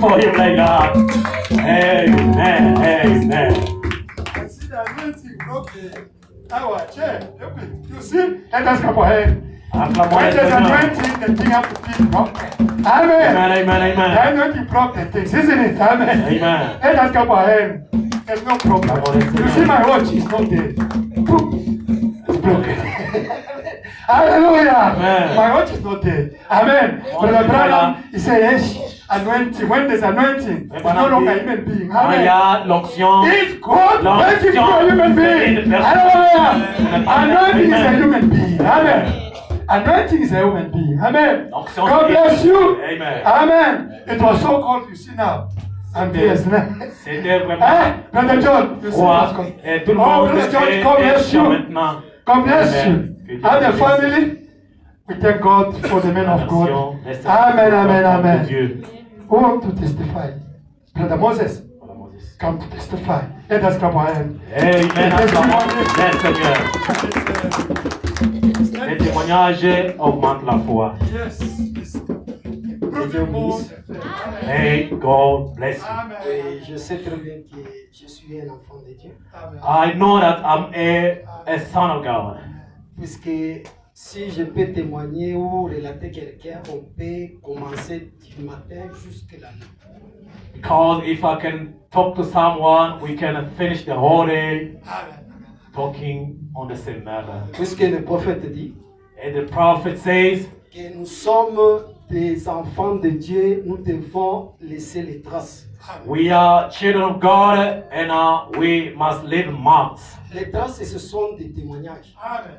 for him like that. Amen. Amen. See the anointing, okay. Our chair. You see? Let us come ahead. When there's anointing, the thing have to be broken. Amen. Amen. The anointing broke the things, isn't it? Amen. Amen. Let us come ahead. There's no problem. You see my watch is not there. Boom. It's broken. Hallelujah. Amen. My watch is not there. Amen. Brother Branham, he said, yes. Anointing. When there's anointing, it's no longer a human being. Amen. L'onction. It's God making you a human being. Hallelujah. Anointing is a human being. Amen. Anointing is a human being. Amen. God bless you. Amen. Amen. It was so cold, you see now. I'm here. C'était vraiment. Brother John, you see what's going on. Oh, Brother John, God bless you. God bless you. And the family, we thank God for the men of God. Amen, amen, amen. Who want to testify? Brother Moses, come to testify. Let us come ahead. Amen. Les témoignages augmentent la foi. Yes. May God bless you. Et je sais très bien que je suis un enfant de Dieu. I know that I'm a son of God. Puisque si je peux témoigner ou relater quelqu'un, on peut commencer du matin jusqu'à la nuit. Because if I can talk to someone, we can finish the whole day talking on the same matter. Puisque le prophète dit And the prophet says que nous sommes des enfants de Dieu, nous devons laisser les traces. we are children of God and we must leave marks. Les traces, ce sont des témoignages.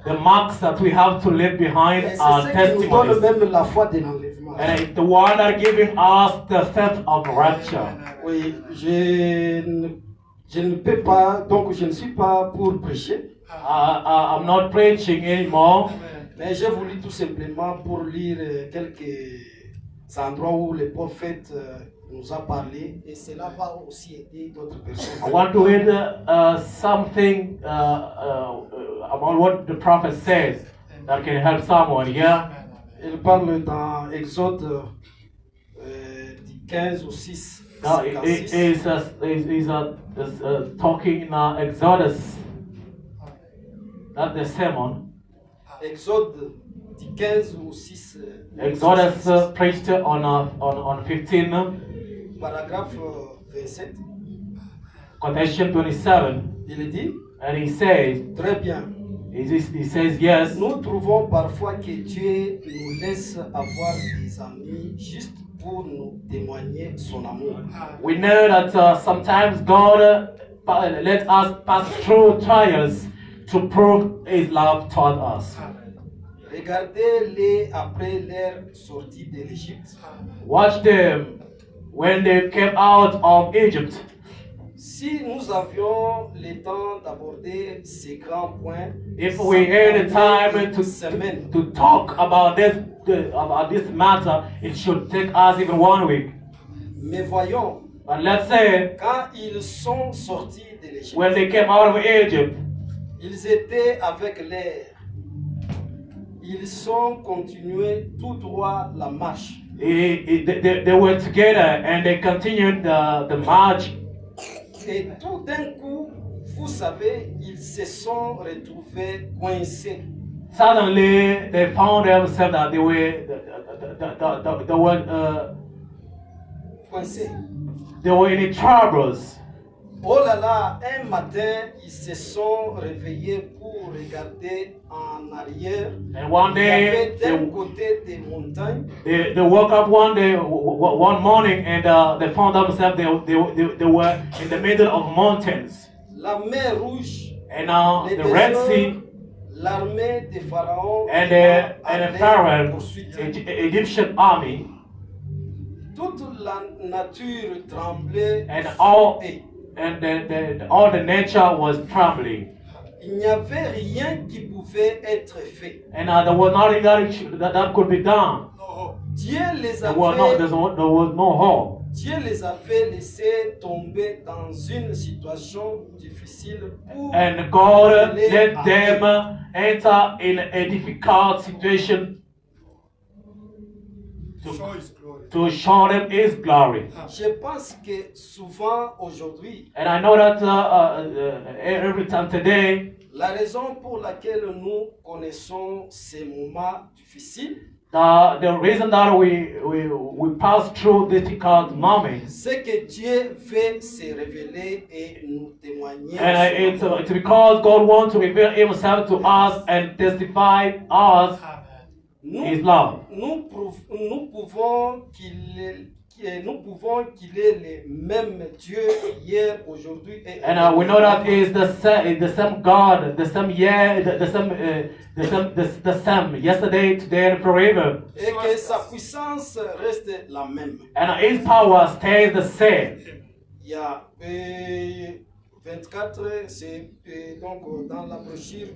The marks that we have to leave behind Et are c'est ce qui nous donne testimonies. même la foi de l'enlèvement. And it's the one that giving us the faith of rapture. Oui, je ne peux pas, donc je ne suis pas pour prêcher. I'm not preaching anymore. Mais j'ai voulu tout simplement pour lire quelques endroits où le prophète nous a parlé et cela va aussi aider d'autres personnes. I want to read something about what the prophet says that can help someone. Yeah. Il parle dans Exode du 15 au 6. Now is talking in Exodus. That's the sermon. Exode du 15 au 6. Exodus preached on 15, Paragraphe 27. quotation 27, Il dit, and he says, très bien. he says yes. Nous trouvons parfois que Dieu nous laisse avoir des amis juste pour nous témoigner son amour. We know that sometimes God lets us pass through trials to prove His love toward us. Regardez-les après leur sortie de l'Égypte. Watch them when they came out of Egypt. Si nous avions le temps d'aborder ces grands points, If we had the time semaine, to talk about this matter, it should take us even 1 week. mais voyons, But let's say quand ils sont sortis de l'Égypte, when they came out of Egypt, ils étaient avec l'air. Ils sont continués tout droit la marche. they were together and they continued the march. Et tout d'un coup, vous savez, ils se sont retrouvés coincés. Suddenly, they found themselves that they were Coincés. in troubles. Oh là là, un matin, ils se sont réveillés pour regarder en arrière. And one Il y avait day, d'un côté des montagnes, they woke up one morning, and they found themselves they were in the middle of mountains. la mer Rouge, And now les the Red déserts, Sea l'armée de Pharaon and allait the Pharaoh, poursuite. Egyptian army, Toute la nature tremblait and sous all eux. all the nature was trembling. Il n'y avait rien qui pouvait être fait. And there was nothing that could be done. Dieu les There was avait, no hope. Dieu les avait laissés tomber dans une situation difficile pour And God les let aider. them enter in a difficult situation to show them His glory. Je pense que souvent aujourd'hui, And I know that every time today, la raison pour laquelle nous connaissons ces moments difficiles, the reason that we pass through difficult moments, c'est que Dieu veut se révéler et nous témoigner. and son amour. it's because God wants to reveal Himself to us and testify us His love. Nous pouvons qu'il est le même Dieu hier, aujourd'hui et And we know that He is the same God, the same the same yesterday, today, and forever. et que sa puissance reste la même. And His power stays the same. Il y a 24, c'est donc dans la brochure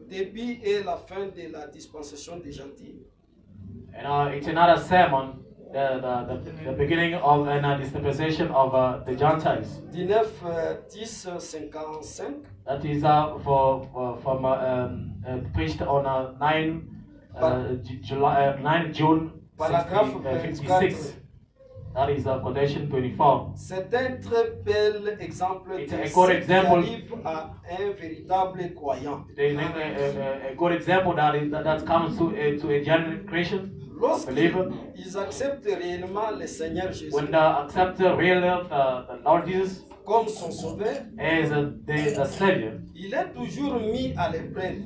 début et la fin de la dispensation des gentils. And it's another sermon, the beginning of a dispensation of the Gentiles. 19, 10, 55. That is preached on 9 June Paragraphe 56. That is quotation 24. C'est un très bel exemple It's de a ce good qui example. arrive à un véritable croyant. A good example that comes to a genuine Christian believer. Lorsqu'ils acceptent réellement le Seigneur Jésus When they accept really the Lord Jesus comme son sauveur, as the Savior, il est toujours mis à l'épreuve.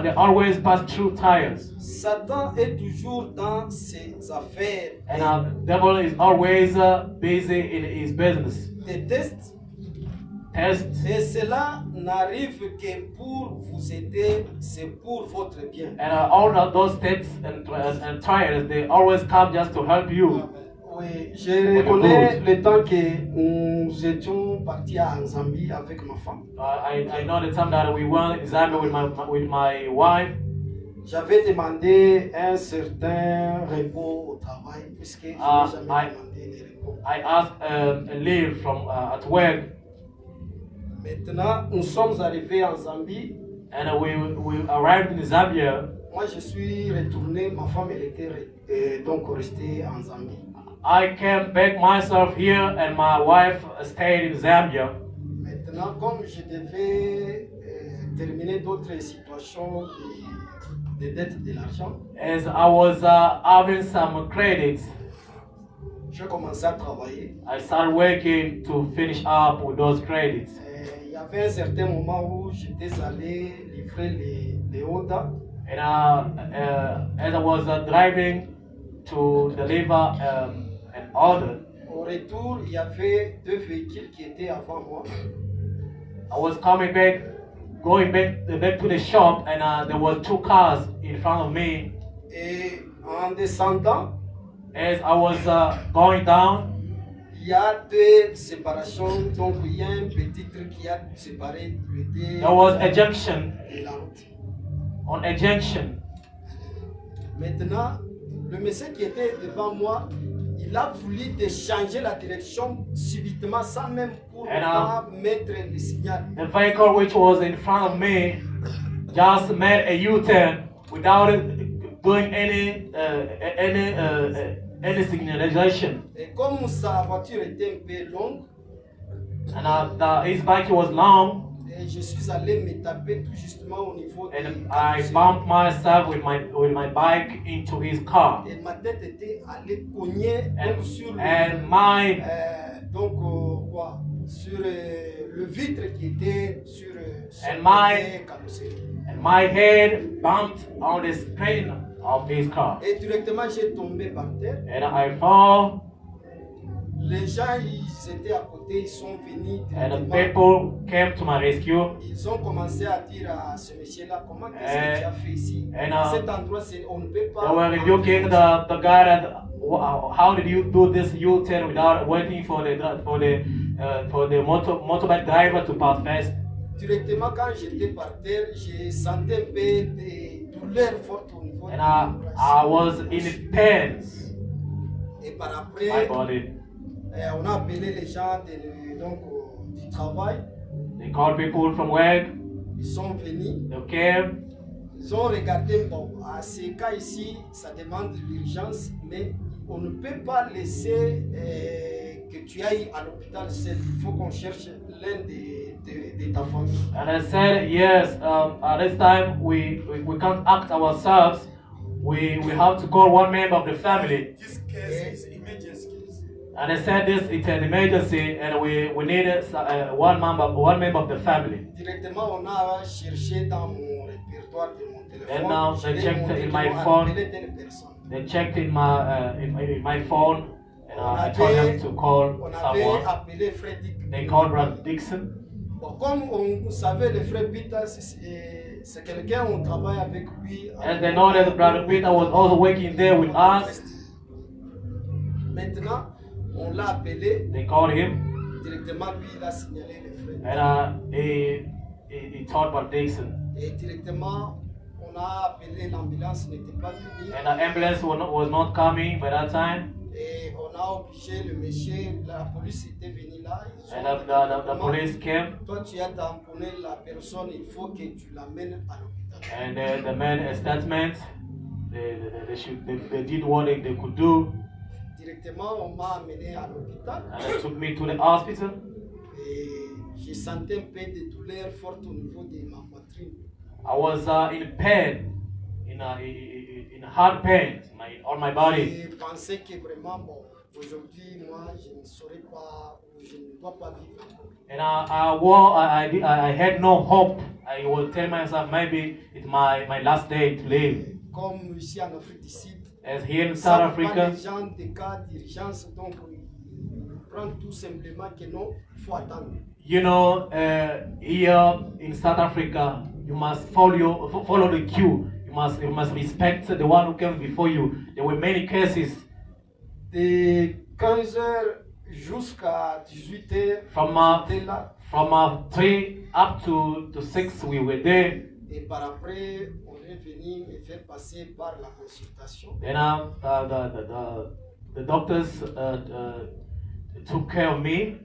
they always pass through trials. Satan est toujours dans ses affaires. And the devil is always busy in his business. Des tests. Tests. Et cela n'arrive que pour vous aider, c'est pour votre bien. And all of those tests and trials, they always come just to help you. Oui, je reconnais le temps que nous étions partis en Zambie avec ma femme. I know the time that we went in Zambia with my wife. J'avais demandé un certain repos au travail puisque je n'ai jamais demandé de repos. I asked a leave from at work. Maintenant, nous sommes arrivés en Zambie. And we arrived in Zambia. Moi, je suis retourné. Ma femme, elle était donc restée en Zambie. I came back myself here, and my wife stayed in Zambia. Maintenant, comme je devais terminer d'autres situations de dette de l'argent, as I was having some credits, j'ai commencé à travailler. I started working to finish up with those credits. Il y avait un certain moment où j'étais allé livrer les Oda. And as I was driving to deliver an order, au retour, il y avait deux véhicules qui étaient avant moi. I was going back to the shop, and there were two cars in front of me. Et en descendant, as I was going down, il y a deux séparations, donc il y a un petit truc qui a séparé les deux. There was a junction. Et la route. On a junction. Maintenant, le monsieur qui était devant moi, il a voulu de changer la direction subitement sans même pour mettre le signal. The vehicle which was in front of me just made a U-turn without doing any signalization. Et comme sa voiture était un peu longue, and his bike was long, et je suis allé me taper tout justement au niveau de and I bumped myself with my bike into his car. Et ma tête était allée cogner donc sur sur le vitre qui était sur la carrosserie. And my head bumped on the screen of his car. Et directement j'ai tombé par terre. And I fall. Les gens, ils étaient à côté, ils sont venus. And the people came to my rescue. Ils ont commencé à dire à ce monsieur-là, comment qu'est-ce que tu as fait ici? Cet endroit, on ne peut pas. They were rebuking the guy that, how did you do this U-turn without waiting for the motorbike driver to pass fast? Directement, quand j'étais par terre, j'ai senti un peu des douleurs fortes au niveau de I was in pain. Et par après, my body. On a appelé les gens du travail. They called people from work. Ils sont venus. They came. Ils ont regardé, bon, à ces cas ici, ça demande l'urgence, mais on ne peut pas laisser que tu ailles à l'hôpital seul. Il faut qu'on cherche l'un de ta famille. And I said, yes, at this time we can't act ourselves. We have to call one member of the family. This case is emergency case. And I said this, it's an emergency, and we needed one member of the family. Directement, on a cherché dans mon répertoire de mon téléphone. And now they checked in my phone. They checked in my phone, and I told them to call someone. They called Brad Dixon. Bon, comme on savait, le frère Peter, c'est quelqu'un, on travaille avec lui. And they know that Brother Peter was also working there with us. Maintenant, on l'a appelé. They called him. Directement, lui, il a signalé le frère. And he told Brother Dixon. Et directement, on a appelé l'ambulance, n'était pas venue. And the ambulance was not coming by that time. Et on a obligé le monsieur, la police était venue là. And the police came. Toi, tu as tamponné la personne, il faut que tu l'amènes à l'hôpital. And they made a statement. They did what they could do. Directement, on m'a amené à l'hôpital. And they took me to the hospital. Et j'ai senti un peu de douleur forte au niveau de ma poitrine. I was in pain, in hard pain on my body. Je pensais que vraiment, bon, aujourd'hui, moi, je ne saurais pas, je ne dois pas vivre encore. And I had no hope. I was telling myself maybe it's my last day to live. Comme ici en Afrique du Sud, as here in South Africa, les gens des cas d'urgence, donc ils prennent tout simplement que non, il faut attendre. You know, here in South Africa, you must follow the queue. You must respect the one who came before you. There were many cases. Des 15h jusqu'à 18h, From j'étais là. From 3 up to 6, we were there. Et par après, on est venu me faire passer par la consultation. Then the doctors took care of me.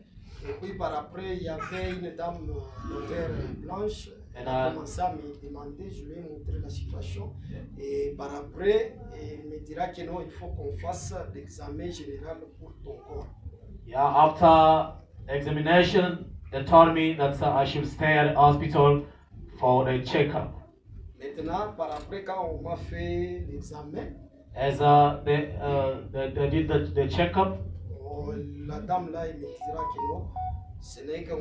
Et puis par après, il y avait une dame, docteur blanche, elle a commencé à me demander, je lui ai montré la situation. Et par après, elle me dira que non, il faut qu'on fasse l'examen général pour ton corps. Yeah, after examination, they told me that I should stay at the hospital for the checkup. Maintenant, par après, quand on m'a fait l'examen, as they did the checkup, la dame là, elle me dira que non, ce n'est que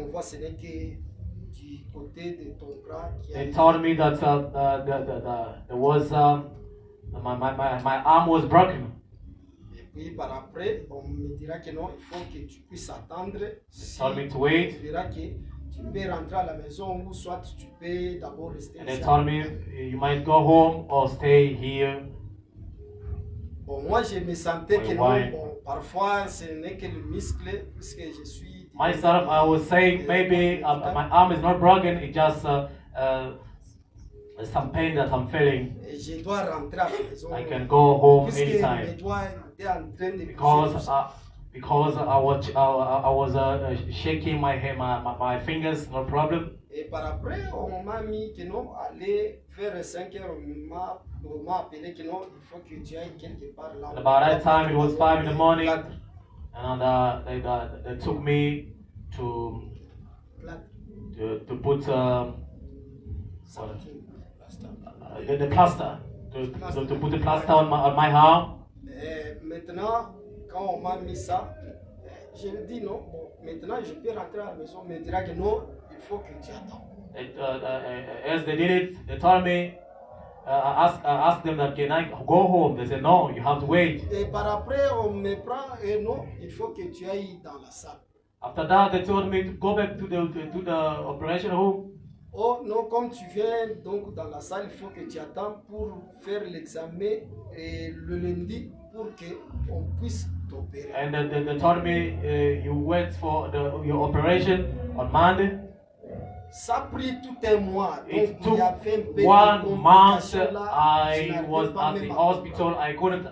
du côté de ton bras qui a they told me that there was my arm was broken. Et puis par après, on me dira que non, il faut que tu puisses attendre. Si Told me to wait. tu verras que tu peux rentrer à la maison ou soit tu peux d'abord rester And they ici. told me you might go home or stay here. Bon, moi je me sentais que Why? non, bon, parfois ce n'est que le muscle puisque je suis. Myself, I was saying maybe my arm is not broken. It's just some pain that I'm feeling. Et je dois rentrer à la maison. I can go home Puisque mes anytime doigts étaient en train de because I was shaking my fingers, no problem. Et par après, on m'a mis que non, aller vers 5 heures, on m'a appelé que non, il faut que tu ailles quelque part là. And about that time, it was 5 in the morning, and they took me to put the plaster, to put the plaster on my arm. Maintenant, quand on m'a mis ça, je me dis non, bon, maintenant je peux rentrer à la maison, mais il dira que non, il faut que tu attends. As they did it, they told me, I asked them that can I go home? They said no, you have to wait. Et par après, on me prend et non, il faut que tu ailles dans la salle. After that, they told me to go back to the operation room. Oh non, comme tu viens donc dans la salle, il faut que tu attends pour faire l'examen et le lundi pour qu'on puisse t'opérer. And they told me you wait for your operation on Monday. Ça a pris tout un mois. Donc, It il took y avait un peu de 1 month. complications là. Je I n'arrivais was pas at même the à hospital. I couldn't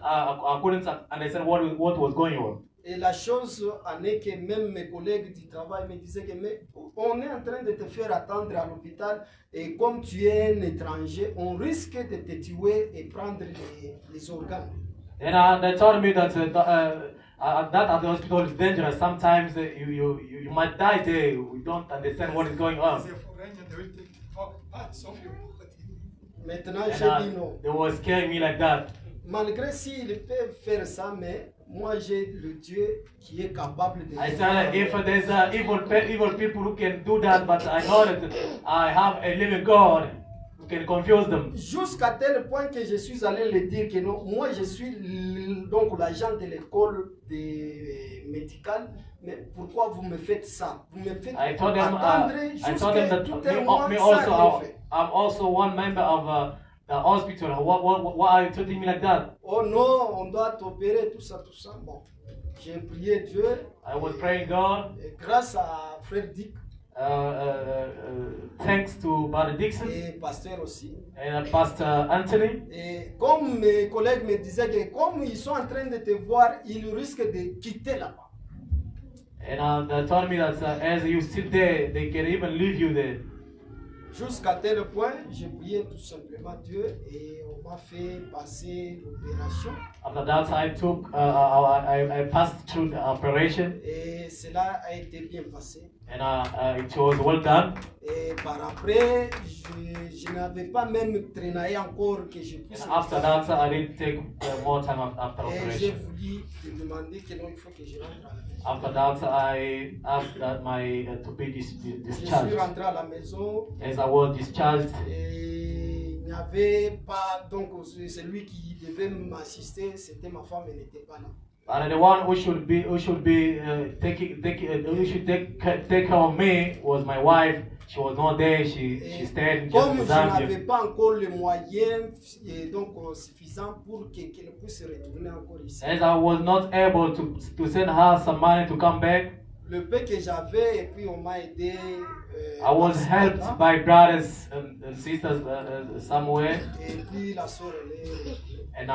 understand what was going on. Et la chose en est que même mes collègues du travail me disaient que mais on est en train de te faire attendre à l'hôpital et comme tu es un étranger, on risque de te tuer et prendre les organes. And they told me that that at the hospital is dangerous. Sometimes you might die there. We don't understand what is going on. Maintenant, And j'ai dit non. they were scaring me like that. Malgré s'ils peuvent faire ça, mais moi j'ai le Dieu qui est capable de I le said, if faire. there's evil people who can do that, but I know that I have a living God who can confuse them. Jusqu'à tel point que je suis allé le dire que non, moi je suis donc l'agent de l'école médicale, mais pourquoi vous me faites ça? Vous me faites I told them, attendre I told them jusqu'à that tout un mois me sans also, rien faire. I'm also one member of the hospital. Why are you treating me like that? Oh non, on doit t'opérer, tout ça, tout ça. Bon, j'ai prié Dieu. I was praying God. Et grâce à Frère Dick Thanks to Brother Dixon et pasteur aussi. and Pastor Anthony. Et comme mes collègues me disaient que comme ils sont en train de te voir, ils risquent de quitter là-bas. And they told me that as you sit there, they can even leave you there. Jusqu'à tel point, j'ai prié tout simplement Dieu et on m'a fait passer l'opération. After that, I passed through the operation, Et cela a été bien passé. and it was well done. Et par après, je n'avais pas même traîné encore que je puisse. And after that, I didn't take more time after Et j'ai operation. voulu te demander que non, il faut que je rentre à la maison. After that, I asked that to be Je suis discharged. rentré à la maison As I was discharged, et il n'y avait pas, donc celui qui devait m'assister, c'était ma femme, elle n'était pas là. But the one who should take care of me was my wife. She was not there. She stayed just Comme for je Zambia. n'avais pas encore les moyens suffisants pour qu'elle puisse retourner encore ici. As I was not able to send her some money to come back, Le peu que j'avais, et puis on m'a aidé. I was helped by brothers and sisters somewhere, Et puis la soeur, elle est. and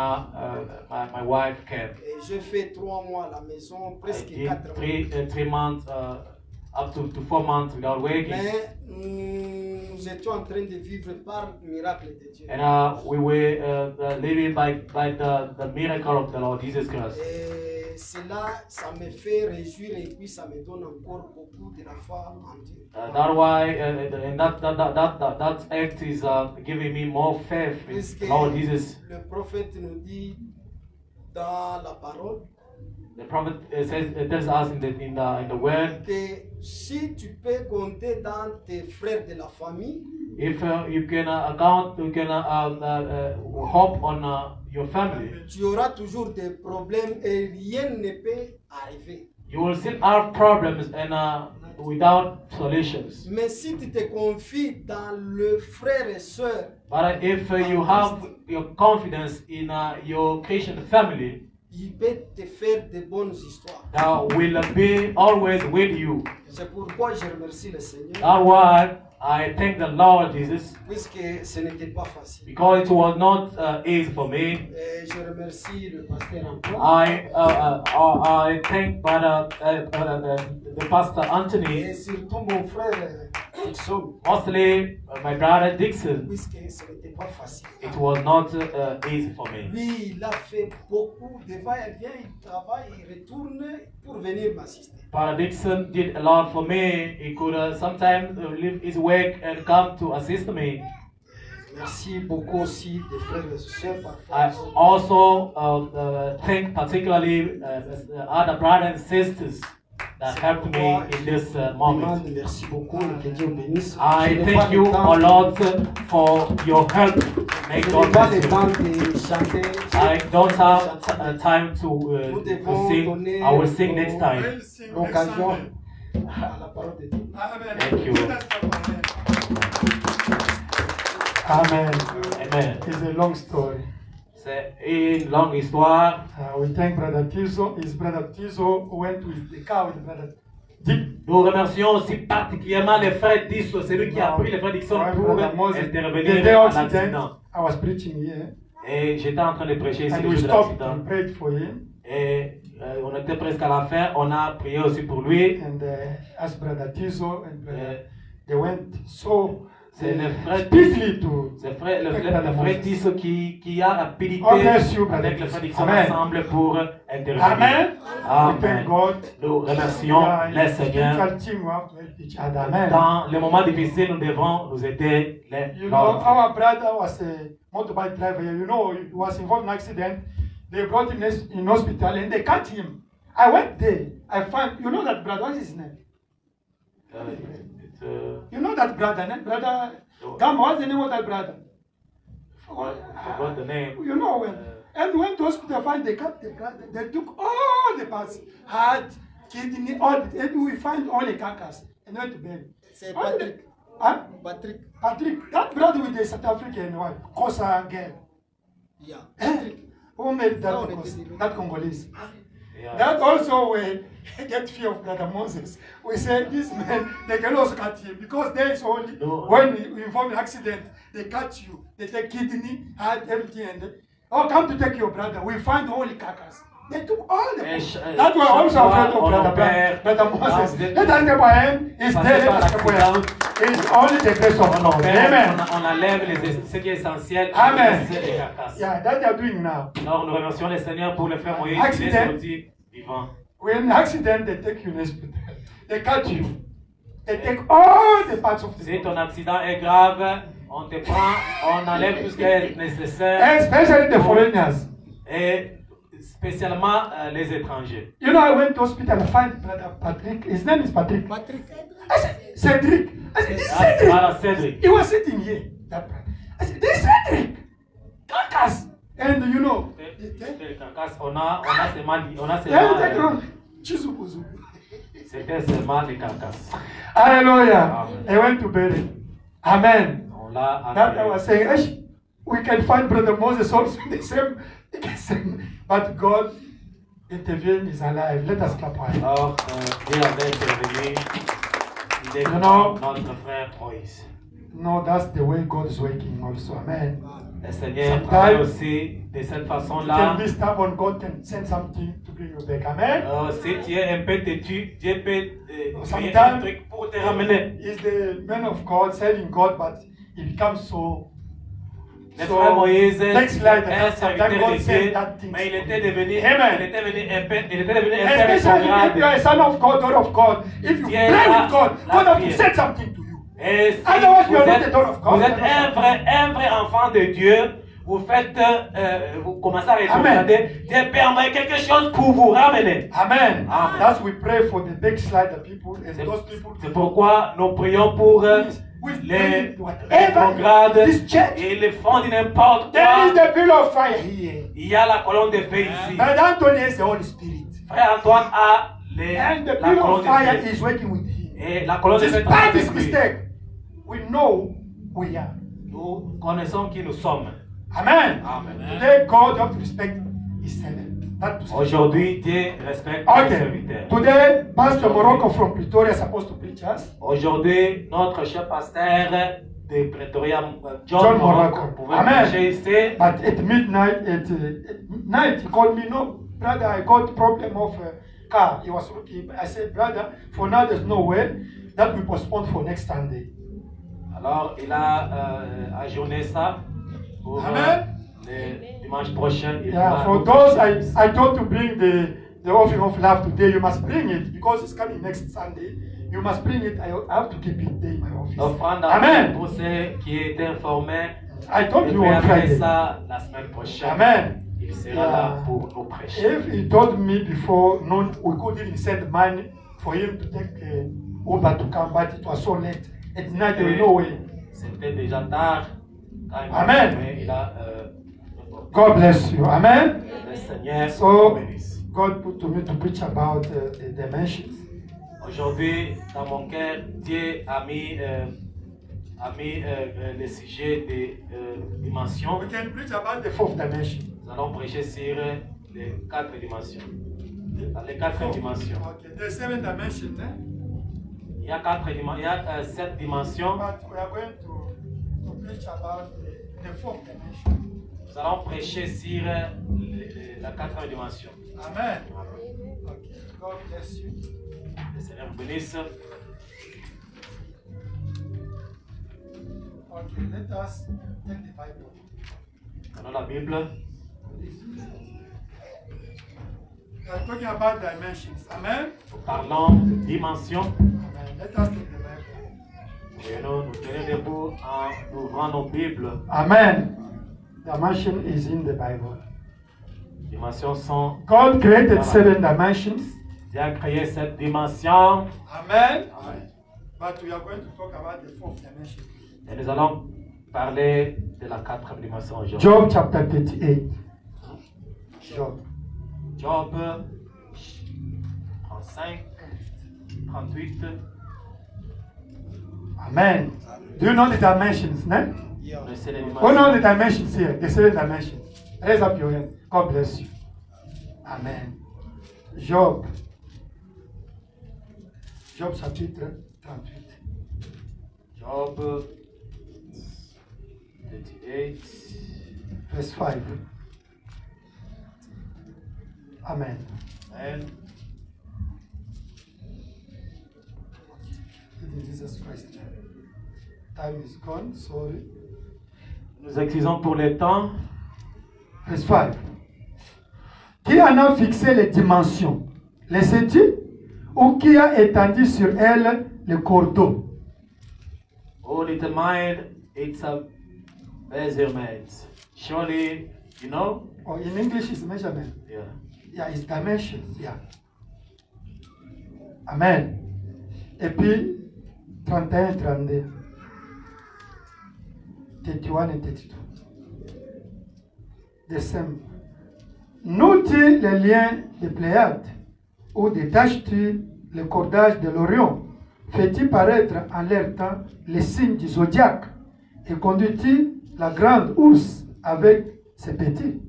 my wife came. Et je fais 3 mois à la maison, I presque did 4 mois. 3 months, up to 4 months without working. Mais nous étions en train de vivre par le miracle de Dieu. And we were living by the miracle of the Lord Jesus Christ. Et cela, ça me fait réjouir et puis ça me donne encore beaucoup de la foi en Dieu. That's why, and that act is giving me more faith in Puisque the Lord Jesus. le prophète nous dit dans la parole The prophet tells us in the word, que si tu peux compter dans tes frères de la famille, if you can hope on your family, tu auras toujours des problèmes et rien ne peut arriver. you will still have problems and without solutions. Mais si tu te confies dans le frère et soeur, But if you have your confidence in your Christian family, il peut te faire de bonnes histoires. that will be always with you. C'est pourquoi je remercie le Seigneur, That's why I thank the Lord Jesus, puisque ce n'était pas facile. because it was not easy for me. Et je remercie le pasteur Antoine I thank the Pastor Anthony, et surtout mon frère Dixon, mostly my brother Dixon. puisque ce n'était pas facile. It was not easy for me. Lui, il a fait beaucoup de va-et-vient, il travaille, il retourne pour venir m'assister. Father Dixon did a lot for me. He could sometimes leave his work and come to assist me. Merci beaucoup aussi des frères et sœurs I parfois. also thank particularly other brothers and sisters that helped me in this moment. Merci beaucoup et que Dieu bénisse. I Je n'ai pas thank le you temps- a lot for your help. May Je God n'ai pas bless le you. temps de chanter. I don't have time Nous to devons sing. donner I will sing next time. l'occasion à la parole de Dieu. Thank you. Amen. Amen. It's a long story. C'est une longue histoire. We thank Brother Tizo. His brother Tizo went with the car with Brother Dick. Nous remercions aussi particulièrement les frères Disso, c'est lui qui a pris les frères Dixon pour Brother Moses. The intervenir day à of accident, l'accident. I was preaching here, Et j'étais en train de prêcher ici and le we jour de stopped l'accident. and prayed for him. Et on était presque à la fin, on a prié aussi pour lui. And as Brother Tizo and Brother, Euh, they went so C'est le frère speedily to C'est le frère Brother Moses. Disso qui a rapidité God bless you, Brother avec le frère Dixon Amen. ensemble pour intervenir. Amen. We Amen. thank God. Nous remercions Yeah, le in Seigneur. spiritual team, we have to help each other. Amen. Dans les moments difficiles, nous devons nous aider les You know, our brother was a motorbike driver. You know, he was involved in an accident. They brought him in hospital and they cut him. I went there. I found, you know that brother, what's his name? You know that brother, ne? Brother Gama, what's the name of that brother? forgot the name. You know when. And we went to hospital, find they cut the brother. They took all the parts, heart, kidney, all. And we find all the carcass and went to bury. C'est All the- Patrick. Huh? Patrick. Patrick, that brother with the South African wife, Kosa girl. Yeah. Eh? Who made that, No, because, they didn't. that Congolese? Yeah. That also we get fear of Brother Moses. We say this man, they can also cut him because there is only No. when you involve in accident, they cut you, they take kidney, heart, everything, and come to take your brother. We find only carcass. They took all the. That were also afraid of Brother Moses. Let us go by him. He's there. Let us go by him. It's only the grace of God. Amen. On enlève ce qui est essentiel. Amen. C'est les carcasses. Yeah, that they are doing now. Alors nous remercions le Seigneur pour le frère Moïse qui Accident. est sorti vivant. When accident, they take you in hospital. They cut you. They take all the parts of the Si ton accident est grave, on te prend, on enlève tout ce qui est nécessaire. especially the foreigners. Et spécialement les étrangers. You know, I went to hospital and find Brother Patrick. His name is Patrick. Patrick. I said, Cedric. I said, this Ah, Cedric. voilà, Cédric. He was sitting here. That brother. I said, this Cedric. Carcass. And you know, C'était le carcasse. On a seulement, c'était seulement les carcasses. Hallelujah. Amen. I went to bury it. Amen. On l'a That I enterré. was saying, we can find Brother Moses also the same, but God intervened, is alive. Let us clap our hands. Alors, Dieu avait intervenu. Il est Non. notre frère Moïse. No, that's the way God is working also. Amen. Le Seigneur Sometimes- travaille aussi de cette You façon-là. can be stubborn, God can send something to bring you back. Amen. Si tu es un peu têtu, Dieu peut créer Sometimes- un truc pour te ramener. He's the man of God, serving God, but he becomes so. Le frère Moïse next slide, est un serviteur God de said Dieu, that thing. mais il était devenu Amen. un père Especially if you are a rétrograde. son of God, daughter of God, if you Dieu pray a with God, la God has to prière. send something to you. Et si Otherwise, vous you are not êtes, a daughter of God. vous êtes un vrai enfant de Dieu, vous faites, vous commencez à rétrograder, Dieu peut envoyer quelque chose pour vous ramener. Amen. Amen. That's we pray for the backslider people and C'est those people. c'est pourquoi nous prions pour les rétrogrades. This church, Et ils le font de n'importe there is quoi. the bill of fire here. Il y a la colonne de feu ici. Brother Anthony has the Holy Spirit. Frère Antoine a And the la bill colonne of fire de feu. is working with him. Et la colonne de feu Despite travaille this avec lui. mistake, we know we are. Nous connaissons qui nous sommes. Amen. Amen. Today, God have to respect his servant. That to- Aujourd'hui, Dieu respecte les Okay. serviteurs. Today, Pastor Morocco from Pretoria is supposed to preach us. Aujourd'hui, notre chef pasteur de Pretoria, John John Morocco. Morocco, pouvait Amen. prêcher ici. But at midnight, at night, he called me, no, brother, I got problem of car. He was looking. I said, brother, for now there's no way. That we postpone for next Sunday. Alors, il a ajourné ça pour Amen. le dimanche prochain. Il Yeah, va for nous those prêcher. I told to bring the offering of love today, you must bring it because it's coming next Sunday. You must bring it. I have to keep it there in my office. L'offrande Amen. pour ceux qui étaient informés. I told Il you va on amener Friday. ça la semaine prochaine. Amen. Il sera Yeah. là pour nous prêcher. If he told me before noon, we could even send money for him to take Uber to come, but it was so late. At night, there was no way. C'était déjà tard. Quand il m'a Amen. informé, il a, God bless you. Amen. le Seigneur So, nous bénisse. God put to me to preach about the dimensions. Aujourd'hui, dans mon cœur, Dieu a mis le sujet des dimensions. We can preach about the fourth dimension. Nous allons prêcher sur les 4 dimensions. Dans les 4 dimensions. Okay, the seventh dimension, Il y a 7 dimensions. but we are going to preach about the fourth dimension. Nous allons prêcher sur la 4e dimension. Amen. Okay, God bless you. Le Seigneur vous bénisse. Okay, let us take the Bible. Prenons la Bible. We are talking about dimensions. Amen. Nous parlons de dimensions. Amen. Let us take the Bible. Et nous tenons debout en ouvrant nos Bibles. Amen. Dimension is in the Bible. Les dimensions sont. God created 7 dimensions. Dieu a créé cette dimension. Amen. But we are going to talk about the fourth dimension. Et nous allons parler de la 4e dimension aujourd'hui. Job chapter 38. Job. Job 35, 38. Amen. Do you know the dimensions? No? Yeah. Mais c'est les Who know the dimensions. dimensions here? The 7 dimensions. Raise up your hand. God bless you. Amen. Job. Job chapitre 38. Job 38. Verse 5. Amen. Amen. In Jesus Christ. Time is gone. Sorry. Nous excusons pour le temps. Verse 5. Qui en a fixé les dimensions? Les sais-tu? Ou qui a étendu sur elles le cordeau? Oh, little mind, it's a measurement. Surely, you know? Or in English is measurement. Yeah. Yeah, it's dimensions. Yeah. Amen. Et puis, 31, 32. 31 et 32. de Sem. Noue-tu les liens des Pléiades ou détaches-tu le cordage de l'Orion? Fais-tu paraître en leur temps les signes du zodiaque et conduis-tu la grande ours avec ses petits?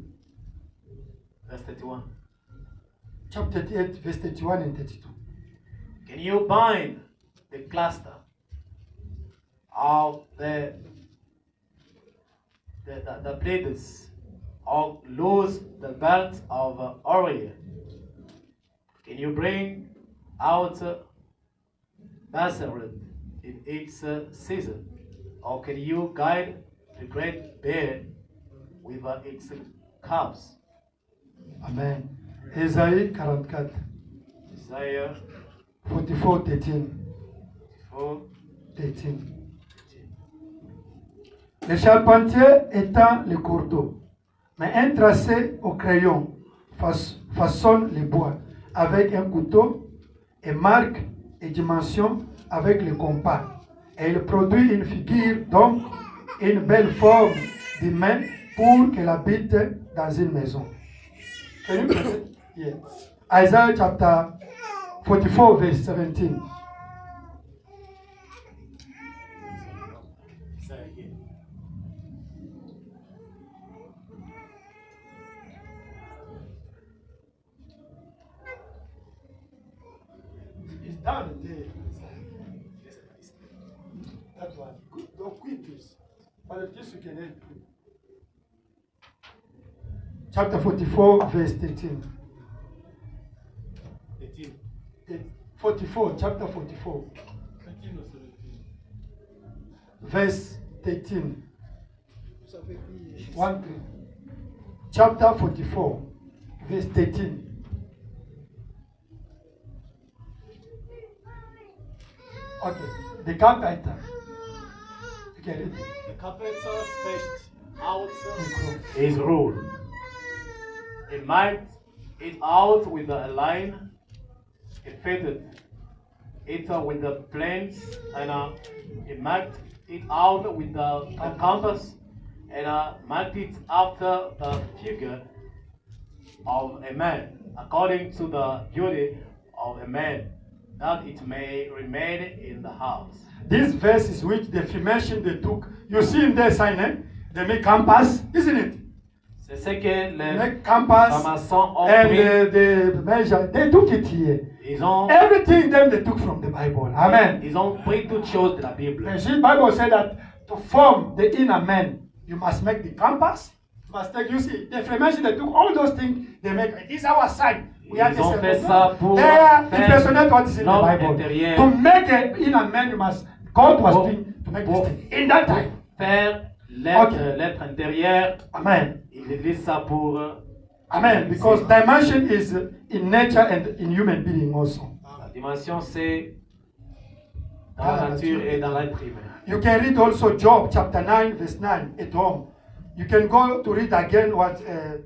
Verse 31. Chapter 38, verse 31 and 32. Can you bind the cluster of the Pleiades, or loose the belt of Orion? Can you bring out Bassarid in its season, or can you guide the great bear with its cubs? Amen. Ésaïe 44, Isaiah 44, 13. 4. 13. Le charpentier étend le courteau, mais un tracé au crayon façonne les bois avec un couteau et marque et dimension avec le compas. Et il produit une figure, donc une belle forme d'humain pour qu'elle habite dans une maison. Can you read it? Yeah. Isaiah chapter 44, verse 17. Isaiah again. It's down there. That one. Don't quit this. But if this you can help you. Chapter 44, verse 13. 18. 44, chapter 44, 13 or 17. verse 13. Vous savez qui 1, 3. Chapter 44, verse 13. Okay, the carpenter. You can read it. The carpenter stretched out his rule. He marked it out with a line. He fitted it with the planes, and he marked it out with the compass, and marked it after the figure of a man, according to the beauty of a man, that it may remain in the house. This verse is which the Freemason they took. You see in their sign, eh? They make compass, isn't it? C'est ce que They les make compass francs-maçons ont and pris. the measure. They took it here. Ils ont, Everything them they took from the Bible. Amen. ils ont pris toutes choses de la Bible. And see, Bible said that to form the inner man, you must make the compass. You must take. You see, the Freemason they took all those things. They make. This is our sign. We are Ils the ont same. fait ça pour They are faire impersonate what is in the l'homme Bible. intérieur. To make an inner man, you must. God was Pour- doing to make pour- this thing in that time. Faire l'être Ok. l'être intérieur, Amen. il utilise ça pour Amen. Because dimension is in nature and in human being also. la dimension, c'est dans la nature et dans l'être humain. You can read also Job chapter 9, verse 9 at home. You can go to read again what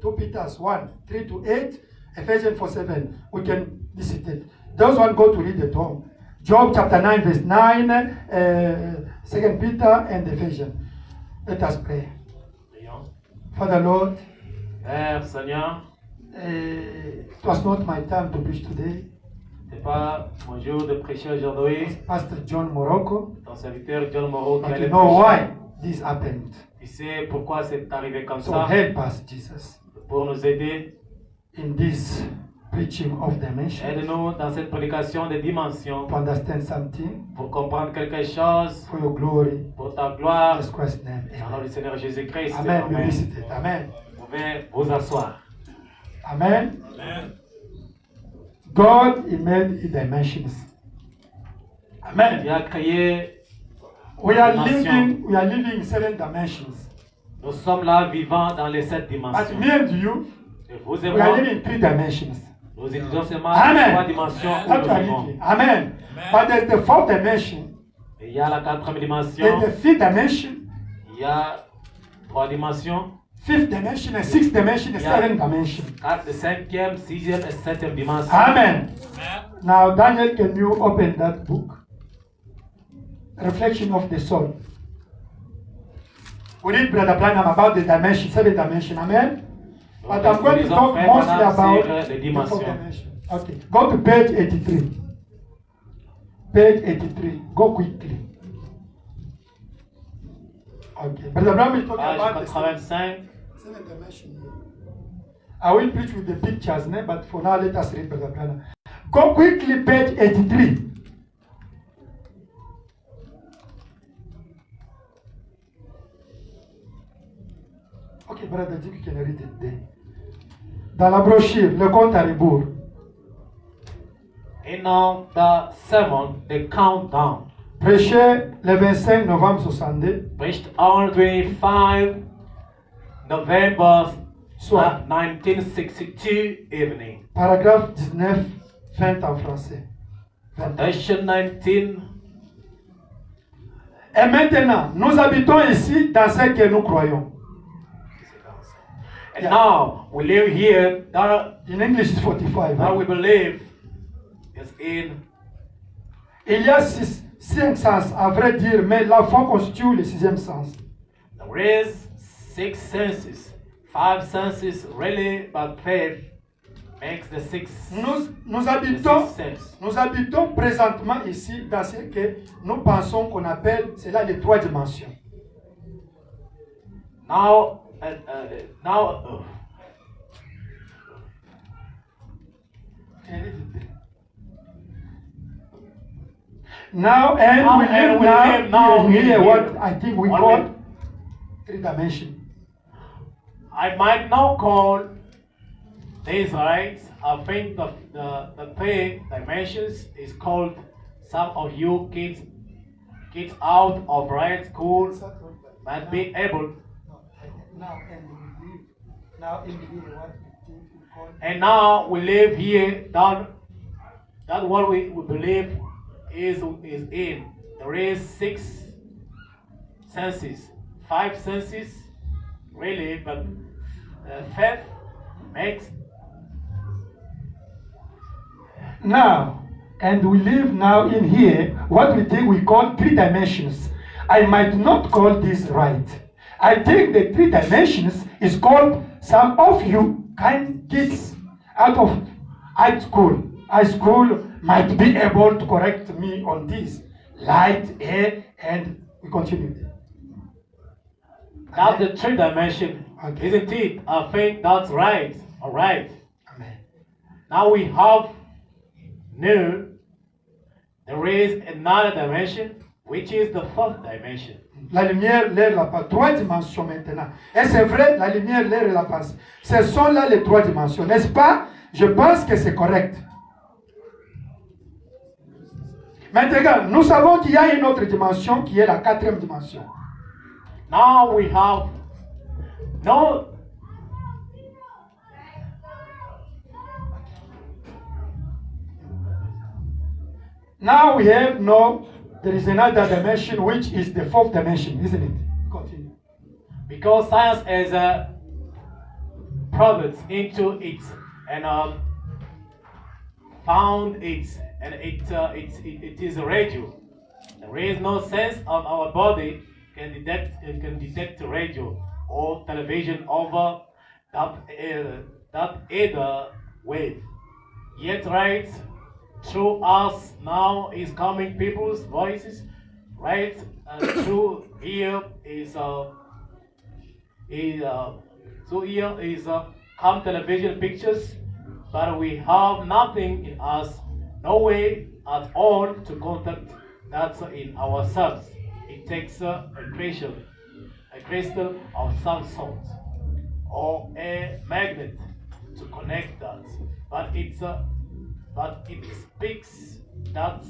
2 Peter 1, 3 to 8, Ephesians 4, 7. We can visit it. Those one go to read at home. Job chapter 9, verse 9, 2 Peter and Ephesians. Let us pray. Prions. Father Lord, Père Seigneur, it was not my time to preach today. c'est pas mon jour de prêcher aujourd'hui. Pastor John Morocco, Ton serviteur John Moreau qui but allait you know why prêcher. this happened. Tu sais pourquoi c'est arrivé comme So ça? help us, Jesus, Pour nous aider. in this preaching of dimension Aide-nous dans cette prédication de dimension to understand something pour comprendre quelque chose for your glory. pour ta In gloire. Jesus Christ's name. Au nom du Amen. Seigneur Jésus-Christ. Amen. You Amen. be seated. Amen. Vous pouvez vous asseoir. Amen. God, He made the dimensions. Il Amen. a créé. We are Dimension. living in certain dimensions. Nous sommes là vivants dans les 7 But dimensions. me and you, Et vous et we are moi, living in 3 dimensions. nous utilisons seulement Amen. 3 dimensions où That's nous what we are vivons. living. Amen. But there's the 4th dimension, Et il y a la 4e dimension, there's the 5th dimension, il y a 3 dimensions, 5th dimension, and 6th dimension, and Yeah. 7th dimension. 5e, 6e et 7e dimension. Amen. Now, Daniel, can you open that book? Reflection of the Soul. We read Brother Branham about the dimension, 7 dimension. Amen. But I'm going to talk mostly about the fourth dimension. Okay, go to page 83. Page 83. Go quickly. Okay, Brother Bram is talking about the seventh dimension. I will preach with the pictures, but for now let us read Brother Bram. Go quickly, page 83. Okay, Brother Dick, you can read it there. Dans la brochure, le compte à rebours. And now the 7th, the countdown. Prêché le 25 novembre 62. Preached on 25 November 1962 evening. Paragraphe 19, fin en français. Foundation 19. Et maintenant, nous habitons ici dans ce que nous croyons. And now we live here. In English is 45. That we believe is in. Il y a cinq sens, à vrai dire, mais la foi constitue le sixième sens. There is 6 senses, 5 senses really, but faith makes the 6. Nous habitons présentement ici dans ce que nous pensons qu'on appelle, c'est là les 3 dimensions. Now. Now we live now here what I think we call 3 dimensions. I might not call these rights. I think the 3 dimensions is called, some of you kids out of right school might be able. And now we live here. That what we believe is in. There is 6 senses, 5 senses, really, but faith makes. Now, and we live now in here, what we think we call 3 dimensions. I might not call this right. I think the 3 dimensions is called, some of you kids out of high school might be able to correct me on this. Light, air, and we continue. That's the 3 dimension, okay. Isn't it? I think that's right. All right. Amen. Now we have there is another dimension, which is the 4th dimension. La lumière, l'air, la pensée. 3 dimensions maintenant. Et c'est vrai, la lumière, l'air et la pensée. Ce sont là les 3 dimensions, n'est-ce pas? Je pense que c'est correct. Maintenant, nous savons qu'il y a une autre dimension qui est la 4e dimension. Now we have there is another dimension which is the 4th dimension, isn't it? Continue. Because science has progressed into it and found it, and it is a radio. There is no sense of our body can detect radio or television over that either wave. Yet right through us now is coming people's voices, right? Through here is come television pictures, but we have nothing in us, no way at all to contact that in ourselves. It takes a crystal of some sort or a magnet to connect that, but it speaks that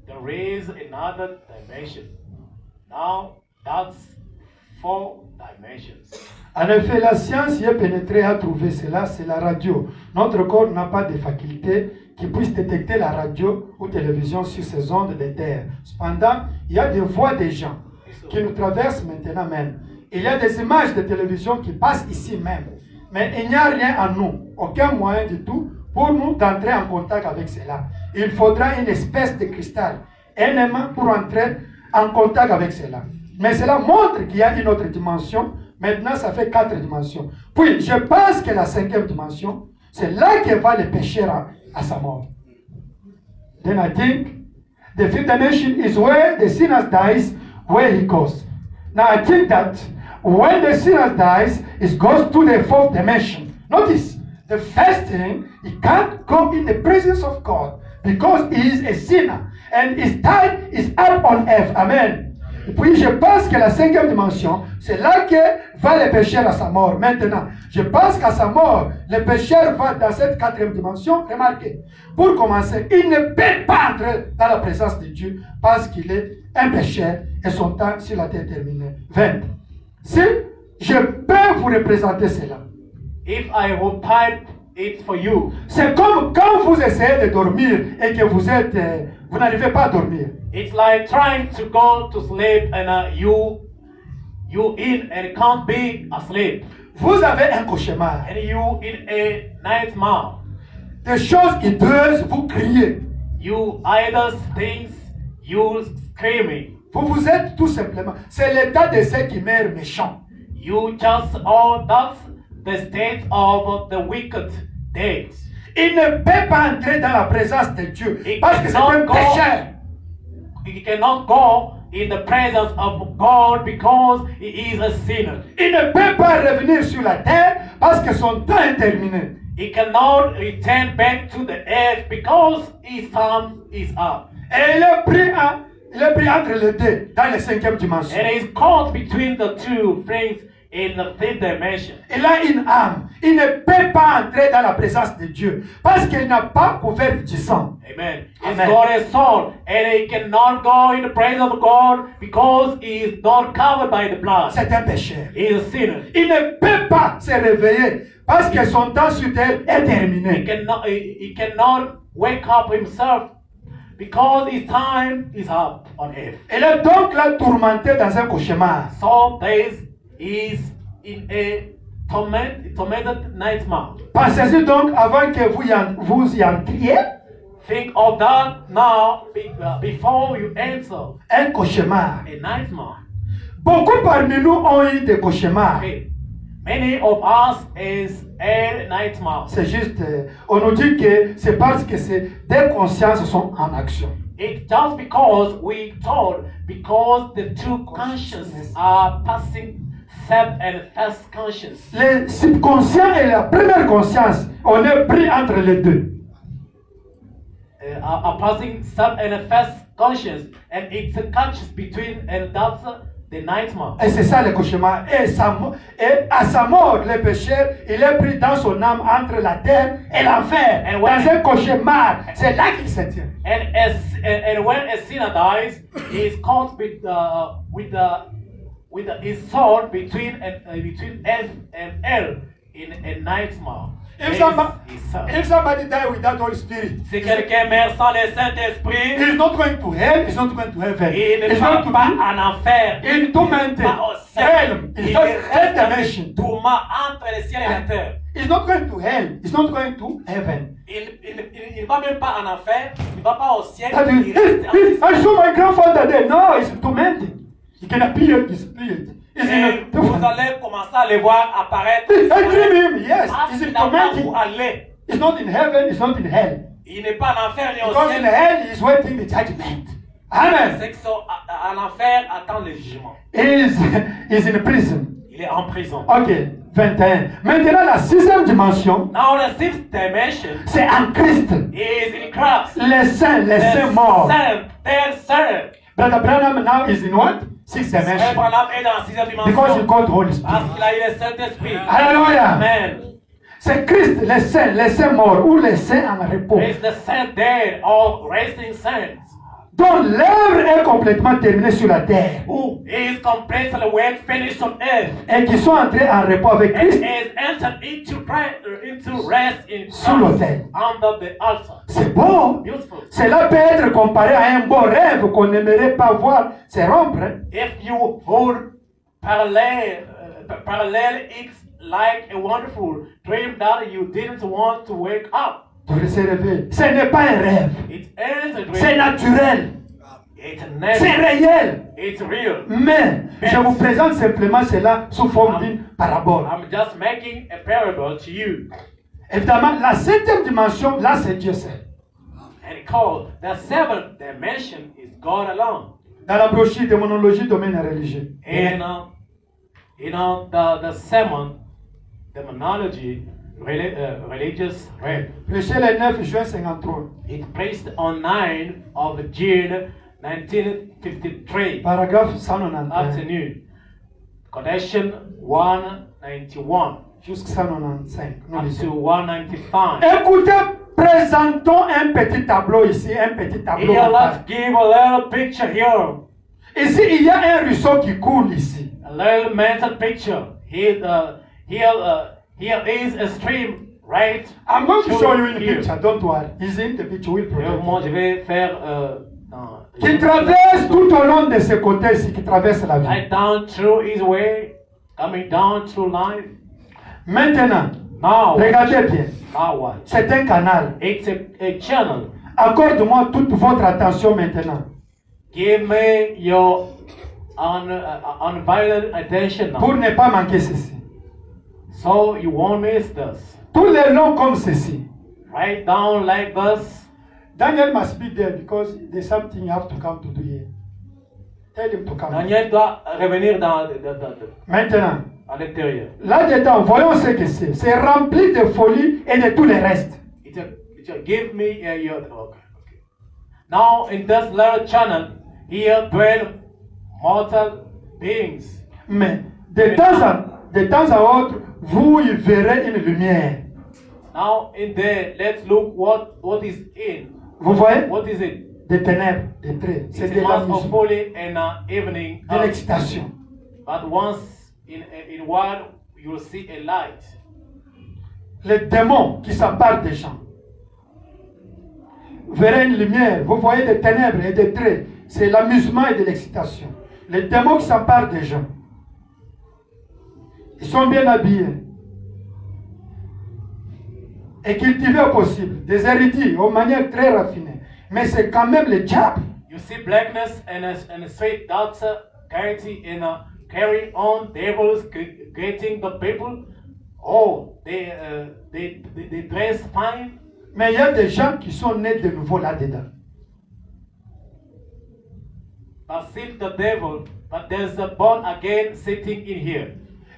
there is another dimension. Now that's 4 dimensions. En effet, la science y est pénétrée à trouver cela, c'est la radio. Notre corps n'a pas de faculté qui puisse détecter la radio ou télévision sur ces ondes de terre. Cependant, il y a des voix des gens qui nous traversent maintenant même. Il y a des images de télévision qui passent ici même. Mais il n'y a rien en nous, aucun moyen du tout pour nous d'entrer en contact avec cela. Il faudra une espèce de cristal, un aimant pour entrer en contact avec cela. Mais cela montre qu'il y a une autre dimension, Maintenant, ça fait 4 dimensions. Puis, je pense que la 5e dimension, c'est là que va le pécheur à sa mort. Then I think the 5th dimension is where the sinner dies, where he goes. Now I think that when the sinner dies, it goes to the 4th dimension. Notice, the first thing, he can't go in the presence of God because he is a sinner and his time is up on earth. Amen. Et puis je pense que la 5e dimension, c'est là que va le pécheur à sa mort. Maintenant, je pense qu'à sa mort, le pécheur va dans cette 4e dimension. Remarquez, pour commencer, il ne peut pas entrer dans la présence de Dieu parce qu'il est un pécheur et son temps sur la terre est terminé. 20. Si je peux vous représenter cela. If I will type it for you. C'est comme quand vous essayez de dormir et que vous n'arrivez pas à dormir. It's like trying to go to sleep and you in and can't be asleep. Vous avez un cauchemar. And you in a nightmare. Des choses hideuses, vous criez. You either things, you screaming. Vous êtes tout simplement. C'est l'état de ceux qui meurent méchants. You just that's the state of the wicked days. Il ne peut pas entrer dans la présence de Dieu parce que c'est un pécheur. He cannot go in the presence of God because he is a sinner. Il ne peut pas revenir sur la terre parce que son temps est terminé. He cannot return back to the earth because his time is up. Et il est pris entre les deux dans la 5e dimension. And he's caught between the two things in the 5th dimension. Il a une âme. Il ne peut pas entrer dans la présence de Dieu parce qu'il n'a pas couvert du sang. Amen. He's got a soul and he cannot go in the presence of God because he is not covered by the blood. C'est un pécheur. He is a sinner. Il ne peut pas se réveiller parce que son temps sur terre est terminé. He cannot wake up himself because his time is up on earth. Il est donc là tourmenté dans un cauchemar. So days is in a tormented nightmare. Pensez-y donc avant que vous y entriez. Think of that now before you enter Un cauchemar. a nightmare. Beaucoup parmi nous ont eu des cauchemars. Okay. Many of us is a nightmare. C'est juste, on nous dit que c'est parce que des consciences sont en action. It's just because we thought because the two consciences are passing sub and first conscience. Le subconscient et la première conscience, on est pris entre les deux. Are passing sub and first conscience, and it's a conscience between, and that's the nightmare. Et c'est ça le cauchemar. Et à sa mort, le pécheur, il est pris dans son âme entre la terre et l'enfer. Dans un cauchemar, c'est là qu'il se tient. And when a sinner dies, he is caught with his soul between earth and hell in a nightmare. If somebody die without Holy Spirit, si quelqu'un meurt sans le Saint-Esprit, he's not going to hell, he's not going to heaven. Il ne va pas en enfer. Il tourmente. Il reste dimension. tourment entre le ciel et la terre. He's not going to hell. He's not going to heaven. Il ne va même pas en enfer. Il ne va pas au ciel. I saw my grandfather there. No, he's tormented. He can appear his spirit. Vous allez commencer à les voir apparaître. I dream him. Yes. He's in tormented. Aller. He's not in heaven. He's not in hell. Il n'est pas en enfer ni au Because ciel. in hell, he's waiting the judgment. Amen. C'est que en enfer attend le jugement. He's in prison. Il est en prison. Ok, 21. Maintenant, la 6e dimension, Now the 6th dimension c'est en Christ. is in Christ. Les saints morts. Their son. Brother Branham now is in what? 6th dimension. Abraham est dans la 6e dimension. Because he called Holy Spirit. Parce qu'il a eu le Saint-Esprit. Alléluia. Amen. C'est Christ, les saints morts ou les saints en repos, It's the saint dead or resting saints. dont l'œuvre est complètement terminée sur la terre Who is completely work finished on earth. et qui sont entrés en repos avec And Christ is entered into rest in sous l'autel. under the altar. C'est beau. Beautiful. Cela peut être comparé à un beau rêve qu'on n'aimerait pas voir se rompre. If you hold parallel, it's like a wonderful dream that you didn't want to wake up. Pour se réveiller. Ce n'est pas un rêve. It is a dream. C'est naturel. C'est réel. It's real. Mais je vous présente simplement cela sous forme d'une parabole. I'm just making a parable to you. Évidemment, la 7e dimension, là, c'est Dieu seul. And called the 7th dimension is God alone. Dans la brochure démonologie domaine religieux. And the 7th demonology religious realm. Prêché le 9 juin 53. It placed on 9th of June 1953 Paragraphe 191. afternoon. Connection 191 Jusqu'à 195. up to 195. Écoutez, présentons un petit tableau ici, un petit tableau. Here, let's give a little picture here. Ici, il y a un ruisseau qui coule ici. A little mental picture. Here is a stream, right? I'm going to show you in the Here. picture, don't worry. He's in the picture, we'll protect Moi, you. je vais faire Qui traverse tout au long de ce côté ici, qui traverse la vie. right down through his way, coming down through life. Maintenant, Now, regardez bien. now what? C'est un canal. It's a channel. Accorde-moi toute votre attention maintenant. Give me your undivided attention now. Pour ne pas manquer ceci. So you won't miss this. Tout le long comme ceci. Right down like this. Daniel must be there because there's something you have to come to do here. Tell him to come. Daniel doit revenir Maintenant, à l'intérieur. là-dedans, voyons ce que c'est. C'est rempli de folie et de tout le reste. Give me your. Okay. Now in this little channel, here dwell mortal beings. Mais de temps à autre, vous y verrez une lumière. Now in there, let's look what is in. Vous voyez? What is it? Des ténèbres, des traits. C'est It's de a mass of l'amusement, folly and evening. de l'excitation. But once in one, you'll see a light. Les démons qui s'emparent des gens. Vous verrez une lumière, vous voyez des ténèbres et des traits. C'est l'amusement et de l'excitation. Les démons qui s'emparent des gens. Ils sont bien habillés. Et cultivés au possible. Des érudits aux manières très raffinées. Mais c'est quand même le diable. You see blackness and a straight doctor carrying carry on devils getting the people. Oh, they dress fine. Mais il y a des gens qui sont nés de nouveau là-dedans. But still the devil, but there's a born again sitting in here.